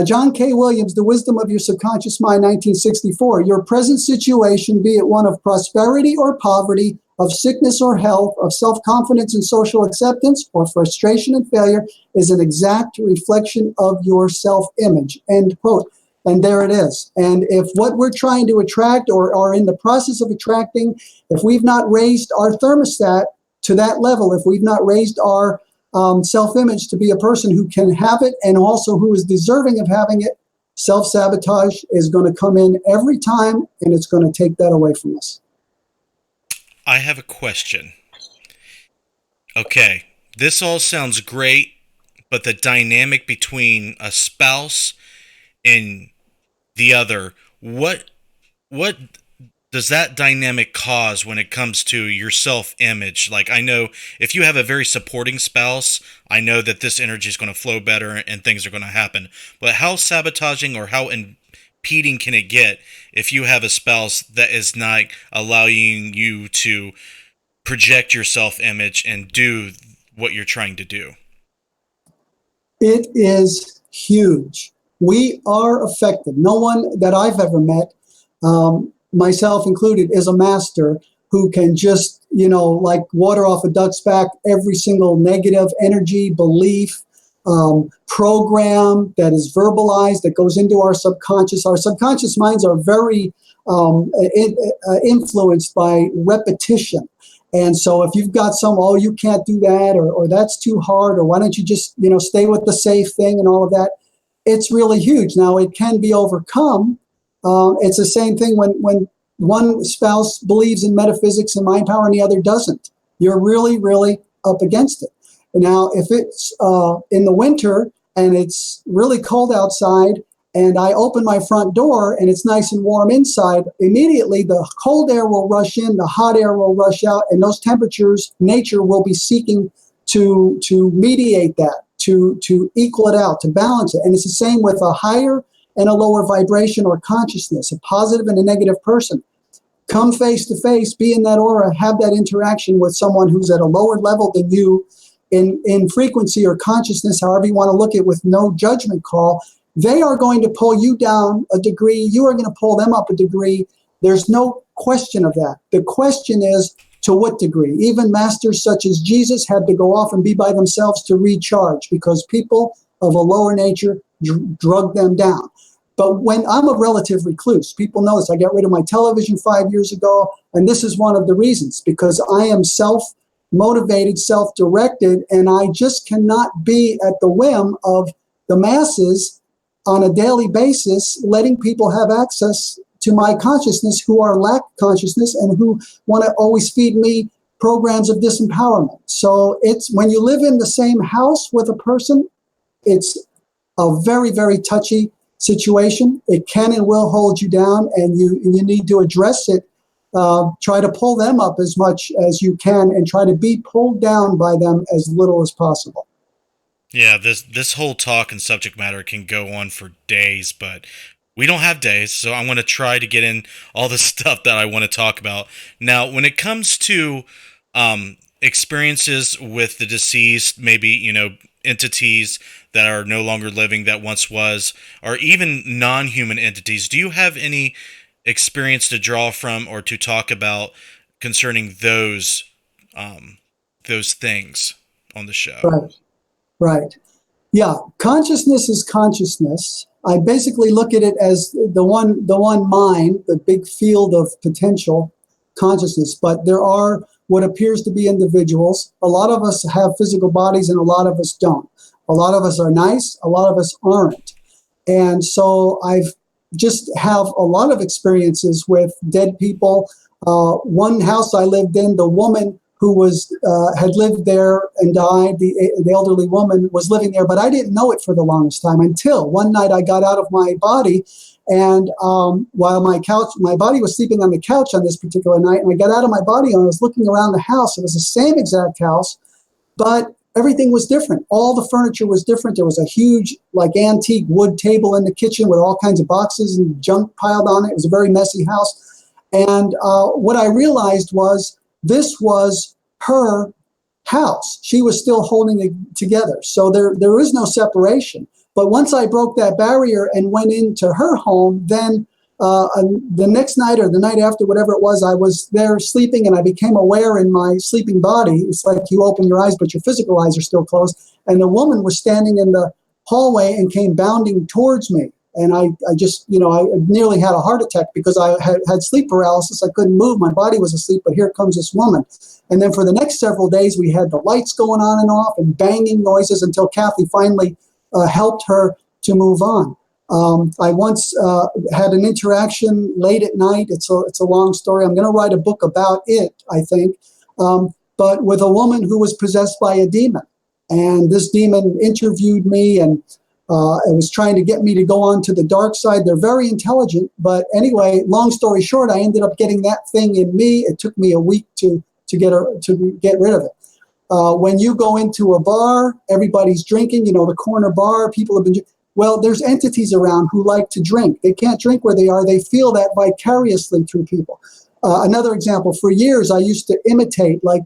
[SPEAKER 3] John K. Williams, The Wisdom of Your Subconscious Mind, 1964. Your present situation, be it one of prosperity or poverty, of sickness or health, of self-confidence and social acceptance, or frustration and failure, is an exact reflection of your self-image. End quote. And there it is. And if what we're trying to attract or are in the process of attracting, if we've not raised our thermostat to that level, if we've not raised our self-image to be a person who can have it and also who is deserving of having it, self-sabotage is going to come in every time, and it's going to take that away from us.
[SPEAKER 1] I have a question. Okay, this all sounds great, but the dynamic between a spouse and the other, what does that dynamic cause when it comes to your self-image? Like, I know if you have a very supporting spouse, I know that this energy is going to flow better and things are going to happen. But how sabotaging or how impeding can it get if you have a spouse that is not allowing you to project your self-image and do what you're trying to do?
[SPEAKER 3] It is huge. We are affected. No one that I've ever met, myself included, is a master who can just, like water off a duck's back, every single negative energy, belief, program that is verbalized, that goes into our subconscious. Our subconscious minds are very influenced by repetition. And so if you've got you can't do that, or that's too hard, or why don't you just, stay with the safe thing and all of that, it's really huge. Now, it can be overcome. It's the same thing when one spouse believes in metaphysics and mind power and the other doesn't. You're really, really up against it. Now, if it's in the winter and it's really cold outside, and I open my front door and it's nice and warm inside, immediately the cold air will rush in, the hot air will rush out, and those temperatures, nature will be seeking to mediate that, to equal it out, to balance it. And it's the same with a higher and a lower vibration or consciousness, a positive and a negative person. Come face to face, be in that aura, have that interaction with someone who's at a lower level than you in frequency or consciousness, however you want to look at it, with no judgment call. They are going to pull you down a degree. You are going to pull them up a degree. There's no question of that. The question is, to what degree? Even masters such as Jesus had to go off and be by themselves to recharge, because people of a lower nature drug them down. But when I'm a relative recluse, people know this. I got rid of my television 5 years ago, and this is one of the reasons, because I am self-motivated, self-directed, and I just cannot be at the whim of the masses on a daily basis, letting people have access to my consciousness who are lack consciousness and who want to always feed me programs of disempowerment. So it's when you live in the same house with a person, it's a very, very touchy situation. It can and will hold you down, and you need to address it. Try to pull them up as much as you can and try to be pulled down by them as little as possible.
[SPEAKER 1] Yeah, this whole talk and subject matter can go on for days, but we don't have days, so I'm going to try to get in all the stuff that I want to talk about. Now, when it comes to experiences with the deceased, maybe, entities that are no longer living that once was, or even non-human entities, do you have any experience to draw from or to talk about concerning those things on the show?
[SPEAKER 3] Right. Yeah, consciousness is consciousness. I basically look at it as the one mind, the big field of potential consciousness. But there are what appears to be individuals. A lot of us have physical bodies and a lot of us don't. A lot of us are nice, a lot of us aren't. And so I've just have a lot of experiences with dead people. One house I lived in, the woman who had lived there and died, the elderly woman was living there, but I didn't know it for the longest time until one night I got out of my body, and while my body was sleeping on the couch on this particular night, and I got out of my body and I was looking around the house. It was the same exact house, but everything was different. All the furniture was different. There was a huge, antique wood table in the kitchen with all kinds of boxes and junk piled on it. It was a very messy house. And what I realized was this was her house. She was still holding it together. So there is no separation. But once I broke that barrier and went into her home, then the next night or the night after, whatever it was, I was there sleeping and I became aware in my sleeping body. It's like you open your eyes, but your physical eyes are still closed. And the woman was standing in the hallway and came bounding towards me. And I just, I nearly had a heart attack because I had sleep paralysis. I couldn't move. My body was asleep, but here comes this woman. And then for the next several days, we had the lights going on and off and banging noises until Kathy finally helped her to move on. I once had an interaction late at night. It's a long story. I'm going to write a book about it, I think, but with a woman who was possessed by a demon. And this demon interviewed me and it was trying to get me to go on to the dark side. They're very intelligent. But anyway, long story short, I ended up getting that thing in me. It took me a week to get rid of it. When you go into a bar, everybody's drinking, the corner bar, people have been well, there's entities around who like to drink. They can't drink where they are. They feel that vicariously through people. Another example, for years, I used to imitate, I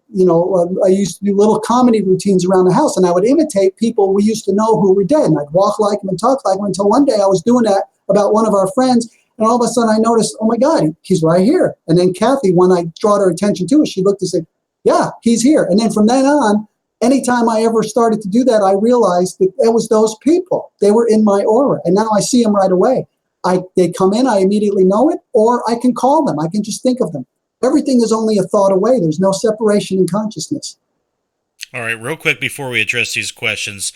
[SPEAKER 3] used to do little comedy routines around the house, and I would imitate people we used to know who were dead. And I'd walk like them and talk like them until one day I was doing that about one of our friends, and all of a sudden I noticed, oh my God, he's right here. And then Kathy, when I brought her attention to it, she looked and said, yeah, he's here. And then from then on, anytime I ever started to do that, I realized that it was those people. They were in my aura, and now I see them right away. They come in, I immediately know it, or I can call them. I can just think of them. Everything is only a thought away. There's no separation in consciousness.
[SPEAKER 1] All right, real quick before we address these questions,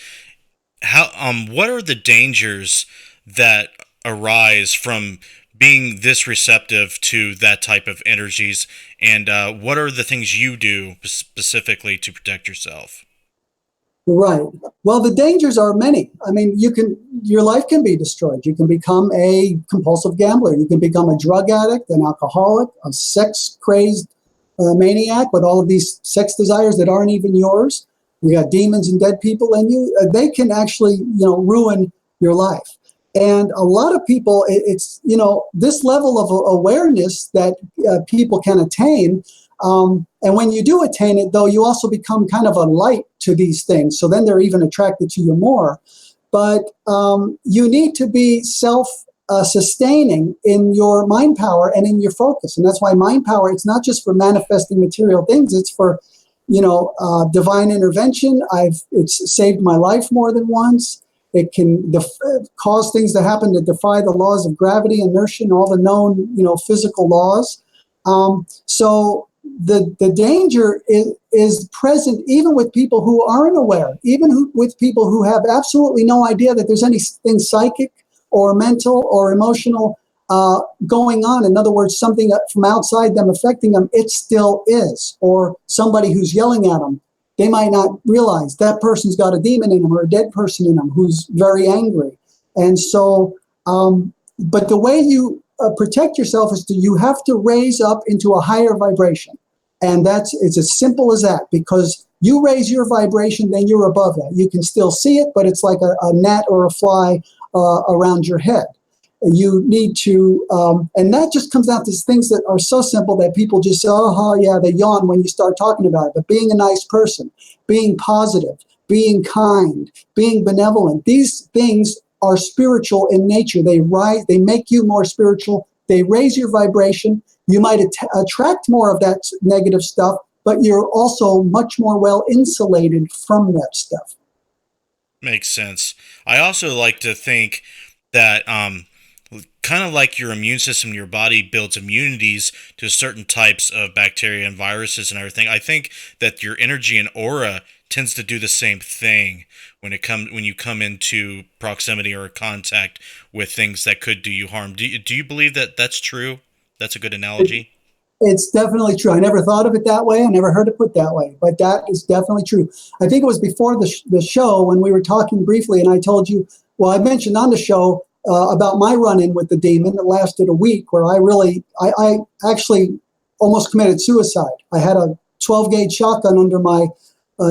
[SPEAKER 1] what are the dangers that arise from being this receptive to that type of energies, and what are the things you do specifically to protect yourself?
[SPEAKER 3] Right. Well, the dangers are many. I mean, your life can be destroyed. You can become a compulsive gambler. You can become a drug addict, an alcoholic, a sex-crazed maniac with all of these sex desires that aren't even yours. You got demons and dead people in you. They can actually, ruin your life. And a lot of people, it's, this level of awareness that people can attain. And when you do attain it, though, you also become kind of a light to these things. So then they're even attracted to you more. But you need to be self-sustaining in your mind power and in your focus. And that's why mind power, it's not just for manifesting material things. It's for, divine intervention. It's saved my life more than once. It can cause things to happen that defy the laws of gravity, inertia, and all the known, physical laws. So the danger is present even with people who aren't aware, even with people who have absolutely no idea that there's anything psychic or mental or emotional going on. In other words, something from outside them affecting them, it still is. Or somebody who's yelling at them, they might not realize that person's got a demon in them or a dead person in them who's very angry. And so, but the way you protect yourself is you have to raise up into a higher vibration. And it's as simple as that, because you raise your vibration, then you're above that. You can still see it, but it's like a gnat or a fly around your head. You need to, and that just comes down to things that are so simple that people just say, oh, yeah, they yawn when you start talking about it. But being a nice person, being positive, being kind, being benevolent, these things are spiritual in nature. They make you more spiritual. They raise your vibration. You might attract more of that negative stuff, but you're also much more well insulated from that stuff.
[SPEAKER 1] Makes sense. I also like to think that kind of like your immune system, your body builds immunities to certain types of bacteria and viruses and everything. I think that your energy and aura tends to do the same thing when you come into proximity or contact with things that could do you harm. Do you believe that that's true? That's a good analogy.
[SPEAKER 3] It's definitely true. I never thought of it that way. I never heard it put that way, but that is definitely true. I think it was before the show when we were talking briefly, and I told you, well, I mentioned on the show about my run-in with the demon that lasted a week, where I actually almost committed suicide. I had a 12-gauge shotgun under my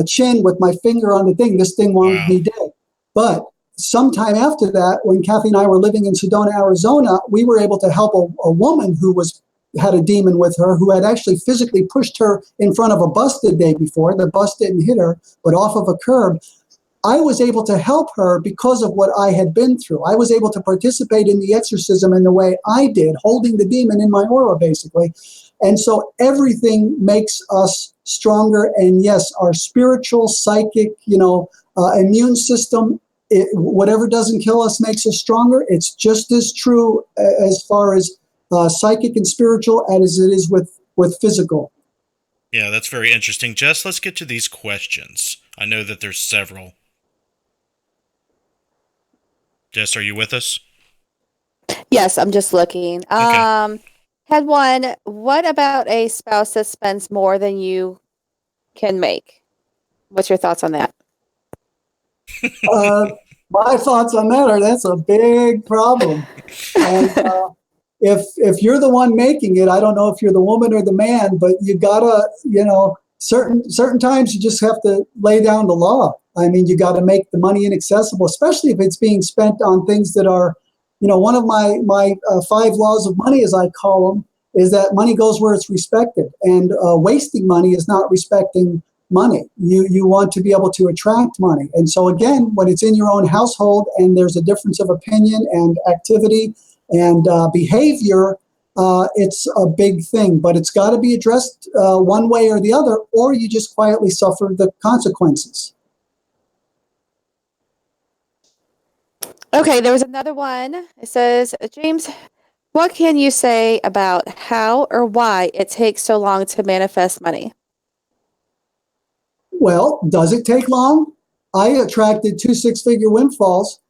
[SPEAKER 3] chin with my finger on the thing. This thing wanted me dead. But sometime after that, when Kathy and I were living in Sedona, Arizona, we were able to help a woman who had a demon with her, who had actually physically pushed her in front of a bus the day before. The bus didn't hit her, but off of a curb. I was able to help her because of what I had been through. I was able to participate in the exorcism in the way I did, holding the demon in my aura, basically. And so everything makes us stronger. And yes, our spiritual, psychic, immune system, whatever doesn't kill us makes us stronger. It's just as true as far as psychic and spiritual as it is with physical.
[SPEAKER 1] Yeah, that's very interesting. Jess, let's get to these questions. I know that there's several. Jess, are you with us?
[SPEAKER 2] Yes, I'm just looking.
[SPEAKER 1] Okay.
[SPEAKER 2] Had one, what about a spouse that spends more than you can make? What's your thoughts on that?
[SPEAKER 3] My thoughts on that are that's a big problem. And if you're the one making it, I don't know if you're the woman or the man, but you gotta, certain times you just have to lay down the law. I mean, you got to make the money inaccessible, especially if it's being spent on things that are, one of my 5 laws of money, as I call them, is that money goes where it's respected, and wasting money is not respecting money. You want to be able to attract money. And so again, when it's in your own household and there's a difference of opinion and activity and behavior, it's a big thing, but it's got to be addressed one way or the other, or you just quietly suffer the consequences.
[SPEAKER 2] Okay, there was another one. It says, James, what can you say about how or why it takes so long to manifest money?
[SPEAKER 3] Well, does it take long? I attracted 2 6-figure windfalls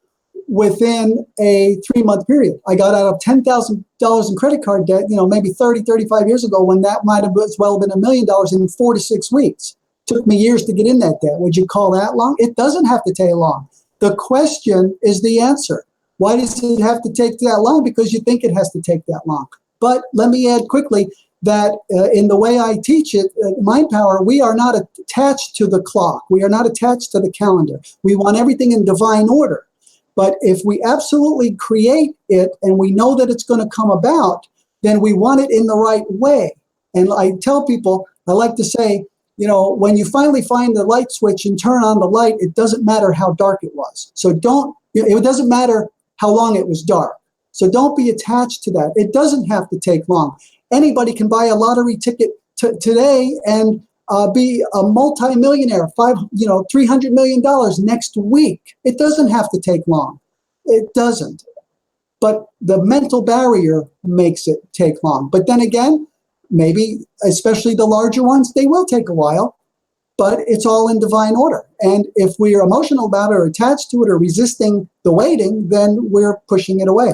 [SPEAKER 3] within a 3-month period. I got out of $10,000 in credit card debt, maybe 30, 35 years ago, when that might have as well been $1 million in 4 to 6 weeks. Took me years to get in that debt. Would you call that long? It doesn't have to take long. The question is the answer. Why does it have to take that long? Because you think it has to take that long. But let me add quickly that in the way I teach it, Mind Power, we are not attached to the clock. We are not attached to the calendar. We want everything in divine order. But if we absolutely create it and we know that it's going to come about, then we want it in the right way. And I tell people, I like to say, when you finally find the light switch and turn on the light, it doesn't matter how dark it was. So it doesn't matter how long it was dark. So don't be attached to that. It doesn't have to take long. Anybody can buy a lottery ticket today and be a multimillionaire, $300 million next week. It doesn't have to take long. It doesn't. But the mental barrier makes it take long. But then again, maybe, especially the larger ones, they will take a while, but it's all in divine order. And if we are emotional about it or attached to it or resisting the waiting, then we're pushing it away.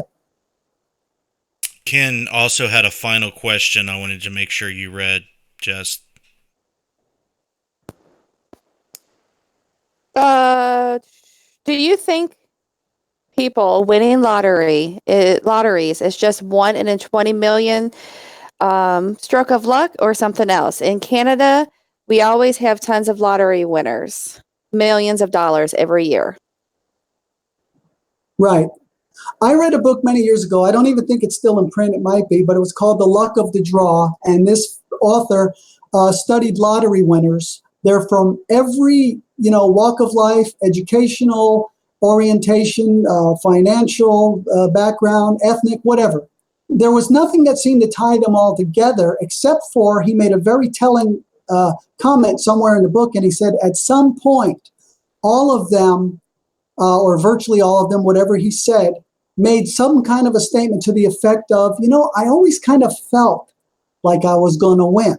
[SPEAKER 1] Ken also had a final question I wanted to make sure you read, Jess.
[SPEAKER 2] Do you think people winning lotteries is just 1 in a 20 million stroke of luck or something else? In Canada, we always have tons of lottery winners, millions of dollars every year.
[SPEAKER 3] Right. I read a book many years ago. I don't even think it's still in print. It might be, but it was called The Luck of the Draw. And this author studied lottery winners. They're from every, walk of life, educational, orientation, financial background, ethnic, whatever. There was nothing that seemed to tie them all together, except for he made a very telling comment somewhere in the book. And he said, at some point, all of them, or virtually all of them, whatever he said, made some kind of a statement to the effect of, I always kind of felt like I was going to win.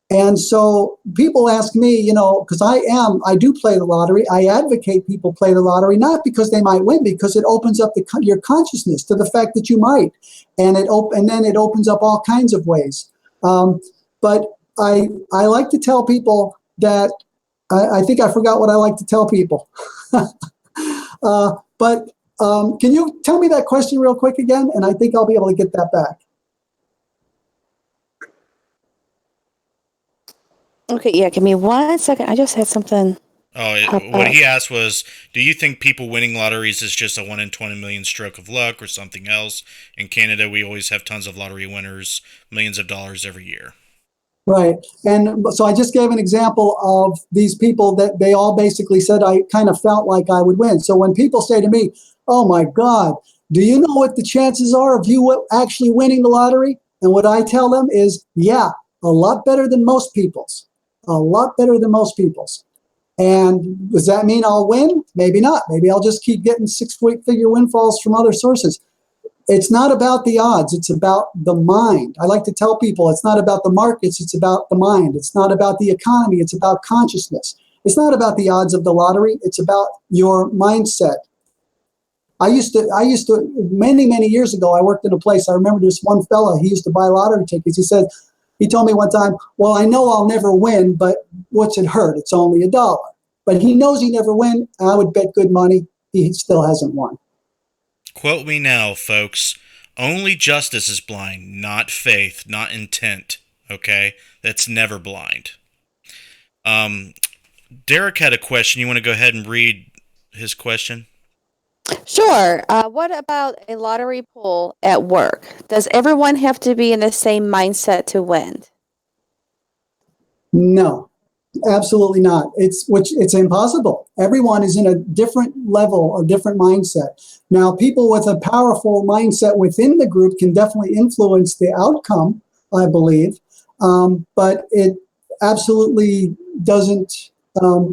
[SPEAKER 3] And so people ask me, because I do play the lottery. I advocate people play the lottery, not because they might win, because it opens up your consciousness to the fact that you might. And then it opens up all kinds of ways. But I like to tell people that, I think I forgot what I like to tell people. But can you tell me that question real quick again? And I think I'll be able to get that back.
[SPEAKER 2] Okay, yeah, give me 1 second. I just had something.
[SPEAKER 1] What he asked was, do you think people winning lotteries is just a 1 in 20 million stroke of luck or something else? In Canada, we always have tons of lottery winners, millions of dollars every year.
[SPEAKER 3] Right. And so I just gave an example of these people that they all basically said, I kind of felt like I would win. So when people say to me, oh my God, do you know what the chances are of you actually winning the lottery? And what I tell them is, yeah, a lot better than most people's. A lot better than most people's. And does that mean I'll win? Maybe not. Maybe I'll just keep getting six-figure windfalls from other sources. It's not about the odds. It's about the mind. I like to tell people it's not about the markets. It's about the mind. It's not about the economy. It's about consciousness. It's not about the odds of the lottery. It's about your mindset. I used to many years ago, I worked in a place. I remember this one fella, he used to buy lottery tickets. He told me one time, well, I know I'll never win, but what's it hurt? It's only $1. But he knows he never win. I would bet good money he still hasn't won.
[SPEAKER 1] Quote me now, folks. Only justice is blind, not faith, not intent. Okay? That's never blind. Derek had a question. You want to go ahead and read his question?
[SPEAKER 2] Sure. What about a lottery pool at work? Does everyone have to be in the same mindset to win?
[SPEAKER 3] No, absolutely not. It's impossible. Everyone is in a different level, a different mindset. Now, people with a powerful mindset within the group can definitely influence the outcome, I believe, but it absolutely doesn't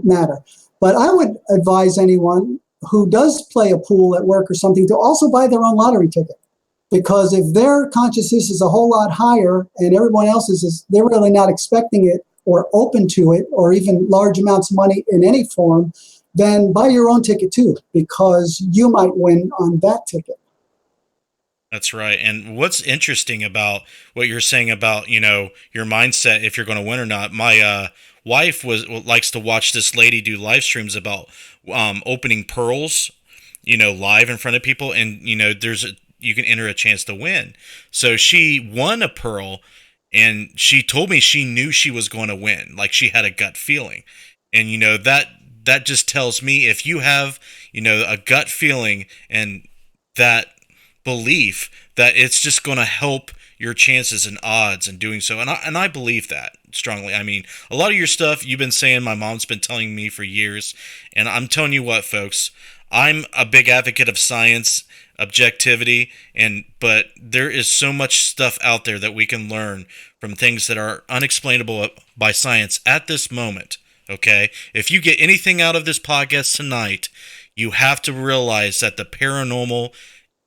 [SPEAKER 3] matter. But I would advise anyone who does play a pool at work or something to also buy their own lottery ticket. Because if their consciousness is a whole lot higher and everyone else's is, they're really not expecting it or open to it or even large amounts of money in any form, then buy your own ticket too, because you might win on that ticket.
[SPEAKER 1] That's right. And what's interesting about what you're saying about, your mindset, if you're going to win or not, my wife likes to watch this lady do live streams about opening pearls, live in front of people. And, you can enter a chance to win. So she won a pearl and she told me she knew she was going to win. Like she had a gut feeling. And, that just tells me if you have, a gut feeling and that belief that it's just going to help your chances and odds in doing so. And I believe that strongly. I mean, a lot of your stuff you've been saying, my mom's been telling me for years. And I'm telling you what, folks, I'm a big advocate of science, objectivity, but there is so much stuff out there that we can learn from things that are unexplainable by science at this moment. Okay? If you get anything out of this podcast tonight, you have to realize that the paranormal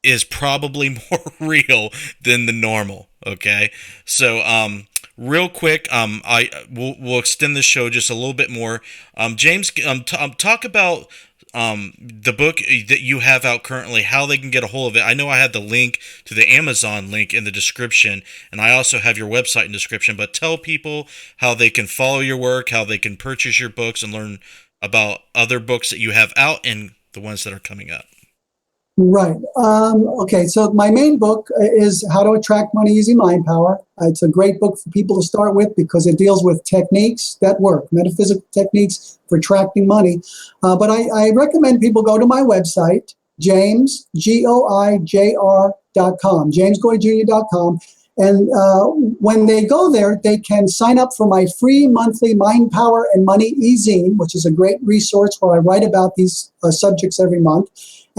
[SPEAKER 1] is probably more real than the normal. Okay? So, real quick, we'll extend the show just a little bit more. James, talk about the book that you have out currently, how they can get a hold of it. I know I have the link to the Amazon link in the description, and I also have your website in the description, but tell people how they can follow your work, how they can purchase your books and learn about other books that you have out and the ones that are coming up.
[SPEAKER 3] Right. Okay. So my main book is How to Attract Money Using Mind Power. It's a great book for people to start with because it deals with techniques that work, metaphysical techniques for attracting money. But I recommend people go to my website, JamesGoijr.com, JamesGoiJr.com. And when they go there, they can sign up for my free monthly Mind Power and Money e-zine, which is a great resource where I write about these subjects every month.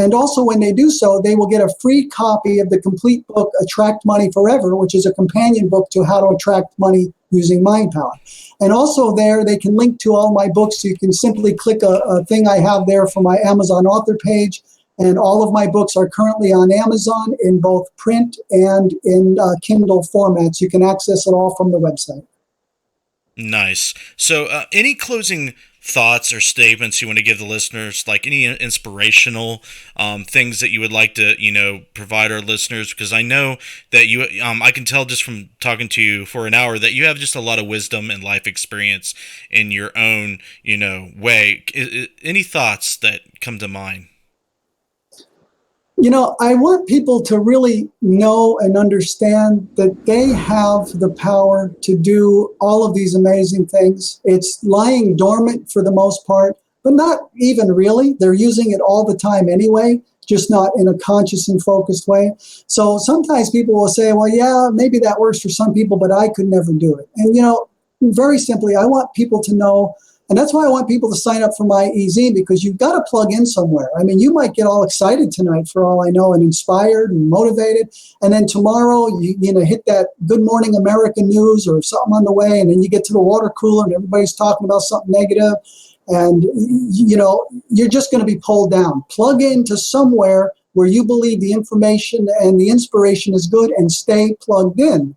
[SPEAKER 3] And also when they do so, they will get a free copy of the complete book, Attract Money Forever, which is a companion book to how to attract money using mind power. And also there, they can link to all my books. So you can simply click a thing I have there for my Amazon author page. And all of my books are currently on Amazon in both print and in Kindle formats. You can access it all from the website.
[SPEAKER 1] Nice. So any closing thoughts or statements you want to give the listeners, like any inspirational things that you would like to, provide our listeners? Because I know that you, I can tell just from talking to you for an hour that you have just a lot of wisdom and life experience in your own, way. Any thoughts that come to mind?
[SPEAKER 3] I want people to really know and understand that they have the power to do all of these amazing things. It's lying dormant for the most part, but not even really. They're using it all the time anyway, just not in a conscious and focused way. So sometimes people will say, well, yeah, maybe that works for some people, but I could never do it. And, very simply, I want people to know. And that's why I want people to sign up for my e-zine, because you've got to plug in somewhere. I mean, you might get all excited tonight for all I know and inspired and motivated. And then tomorrow you hit that Good Morning America news or something on the way. And then you get to the water cooler and everybody's talking about something negative. And, you're just going to be pulled down. Plug into somewhere where you believe the information and the inspiration is good and stay plugged in.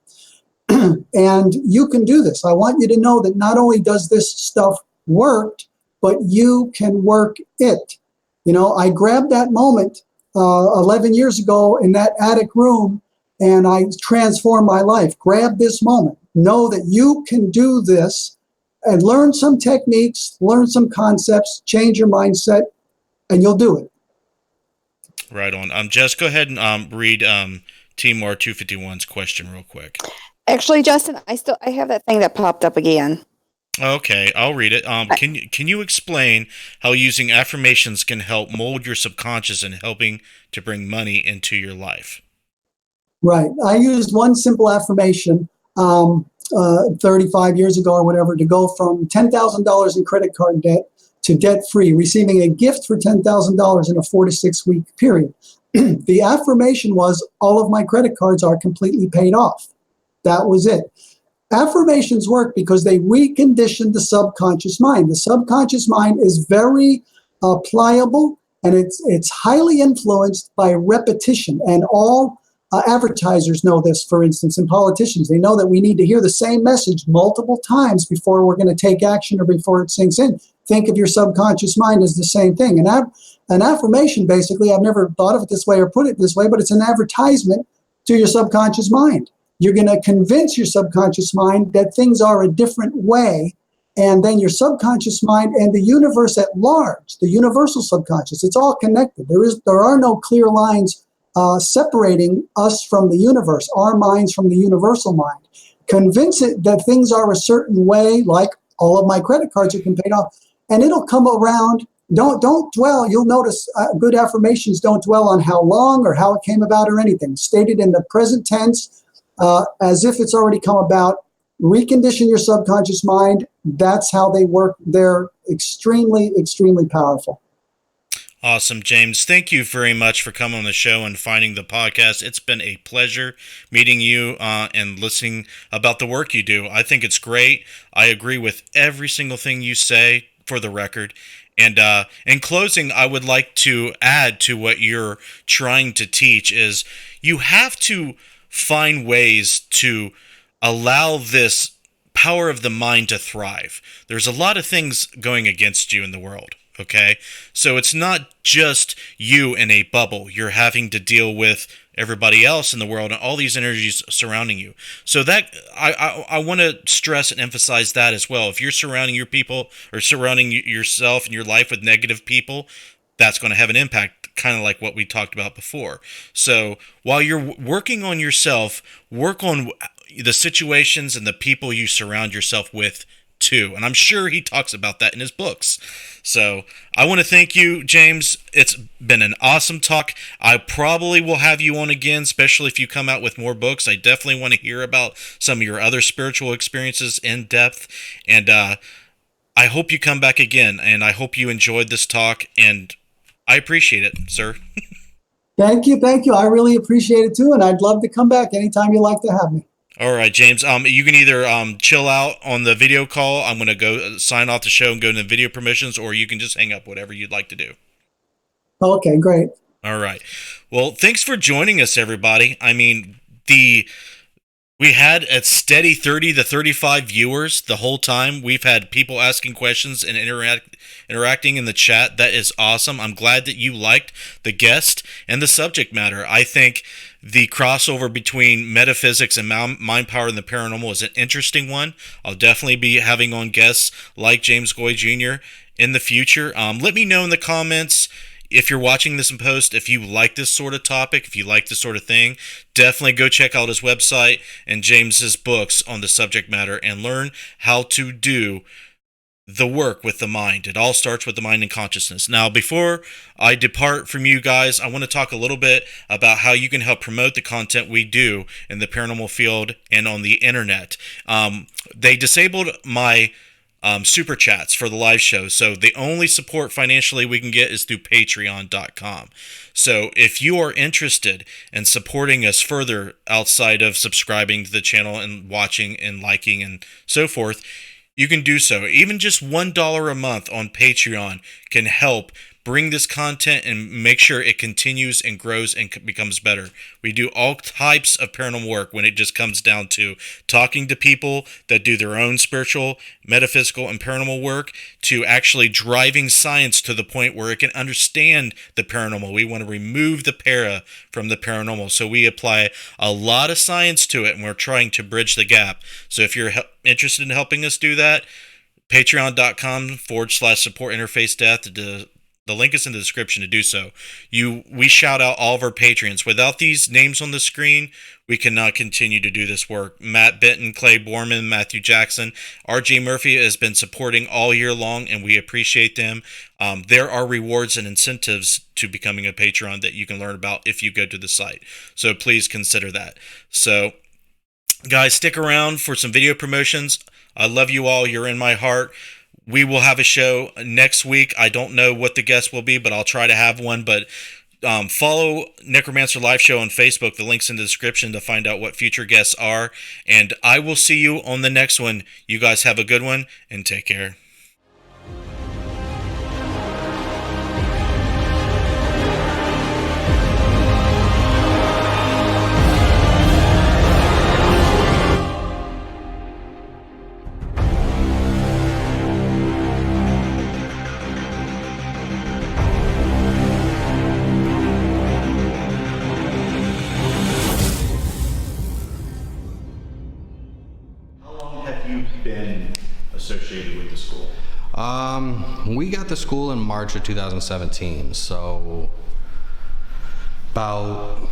[SPEAKER 3] And you can do this. I want you to know that not only does this stuff worked, but you can work it. I grabbed that moment 11 years ago in that attic room and I transformed my life. Grab this moment. Know that you can do this and learn some techniques, learn some concepts, change your mindset, and you'll do it.
[SPEAKER 1] Right on. Jess, go ahead and read Timor 251's question real quick.
[SPEAKER 2] Actually, Justin, I have that thing that popped up again.
[SPEAKER 1] Okay, I'll read it. Can you explain how using affirmations can help mold your subconscious and helping to bring money into your life?
[SPEAKER 3] Right. I used one simple affirmation 35 years ago or whatever to go from $10,000 in credit card debt to debt-free, receiving a gift for $10,000 in a 4 to 6 week period. The affirmation was, all of my credit cards are completely paid off. That was it. Affirmations work because they recondition the subconscious mind. The subconscious mind is very pliable, and it's highly influenced by repetition. And all advertisers know this, for instance, and politicians. They know that we need to hear the same message multiple times before we're going to take action or before it sinks in. Think of your subconscious mind as the same thing. And an affirmation, basically, I've never thought of it this way or put it this way, but it's an advertisement to your subconscious mind. You're going to convince your subconscious mind that things are a different way, and then your subconscious mind and the universe at large, the universal subconscious, it's all connected. There are no clear lines separating us from the universe, our minds from the universal mind. Convince it that things are a certain way, like all of my credit cards have been paid off, and it'll come around. Don't dwell. You'll notice good affirmations don't dwell on how long or how it came about or anything. Stated in the present tense, as if it's already come about. Recondition your subconscious mind. That's how they work. They're extremely, extremely powerful.
[SPEAKER 1] Awesome, James. Thank you very much for coming on the show and finding the podcast. It's been a pleasure meeting you and listening about the work you do. I think it's great. I agree with every single thing you say, for the record. And in closing, I would like to add to what you're trying to teach is you have to find ways to allow this power of the mind to thrive. There's a lot of things going against you in the world. Okay, so it's not just you in a bubble. You're having to deal with everybody else in the world and all these energies surrounding you. So that I want to stress and emphasize that as well. If you're surrounding your people or surrounding yourself and your life with negative people, that's going to have an impact, kind of like what we talked about before. So while you're working on yourself, work on the situations and the people you surround yourself with too. And I'm sure he talks about that in his books. So I want to thank you, James. It's been an awesome talk. I probably will have you on again, especially if you come out with more books. I definitely want to hear about some of your other spiritual experiences in depth. And I hope you come back again. And I hope you enjoyed this talk. And I appreciate it, sir.
[SPEAKER 3] Thank you. I really appreciate it too. And I'd love to come back anytime you'd like to have me.
[SPEAKER 1] All right, James. You can either chill out on the video call. I'm going to go sign off the show and go into video permissions, or you can just hang up, whatever you'd like to do.
[SPEAKER 3] Okay, great.
[SPEAKER 1] All right. Well, thanks for joining us, everybody. I mean, we had a steady 30 to 35 viewers the whole time. We've had people asking questions and interacting in the chat. That is awesome. I'm glad that you liked the guest and the subject matter. I think the crossover between metaphysics and mind power and the paranormal is an interesting one. I'll definitely be having on guests like James Goi Jr. in the future. Let me know in the comments if you're watching this in post, if you like this sort of topic, if you like this sort of thing. Definitely go check out his website and James's books on the subject matter and learn how to do the work with the mind. It all starts with the mind and consciousness. Now, before I depart from you guys, I want to talk a little bit about how you can help promote the content we do in the paranormal field and on the internet. They disabled my super chats for the live show, so the only support financially we can get is through patreon.com. So if you are interested in supporting us further outside of subscribing to the channel and watching and liking and so forth, you can do so. Even just $1 a month on Patreon can help bring this content and make sure it continues and grows and becomes better. We do all types of paranormal work when it just comes down to talking to people that do their own spiritual, metaphysical, and paranormal work, to actually driving science to the point where it can understand the paranormal. We want to remove the para from the paranormal, so we apply a lot of science to it, and we're trying to bridge the gap. So if you're interested in helping us do that, patreon.com/support interface death. The link is in the description to do so. We shout out all of our patrons. Without these names on the screen, we cannot continue to do this work. Matt Benton, Clay Borman, Matthew Jackson, R.J. Murphy has been supporting all year long, and we appreciate them. There are rewards and incentives to becoming a patron that you can learn about if you go to the site. So please consider that. So, guys, stick around for some video promotions. I love you all. You're in my heart. We will have a show next week. I don't know what the guest will be, but I'll try to have one. But follow Necromancer Live Show on Facebook. The link's in the description to find out what future guests are. And I will see you on the next one. You guys have a good one and take care. Associated with the school?
[SPEAKER 4] We got the school in March of 2017, so about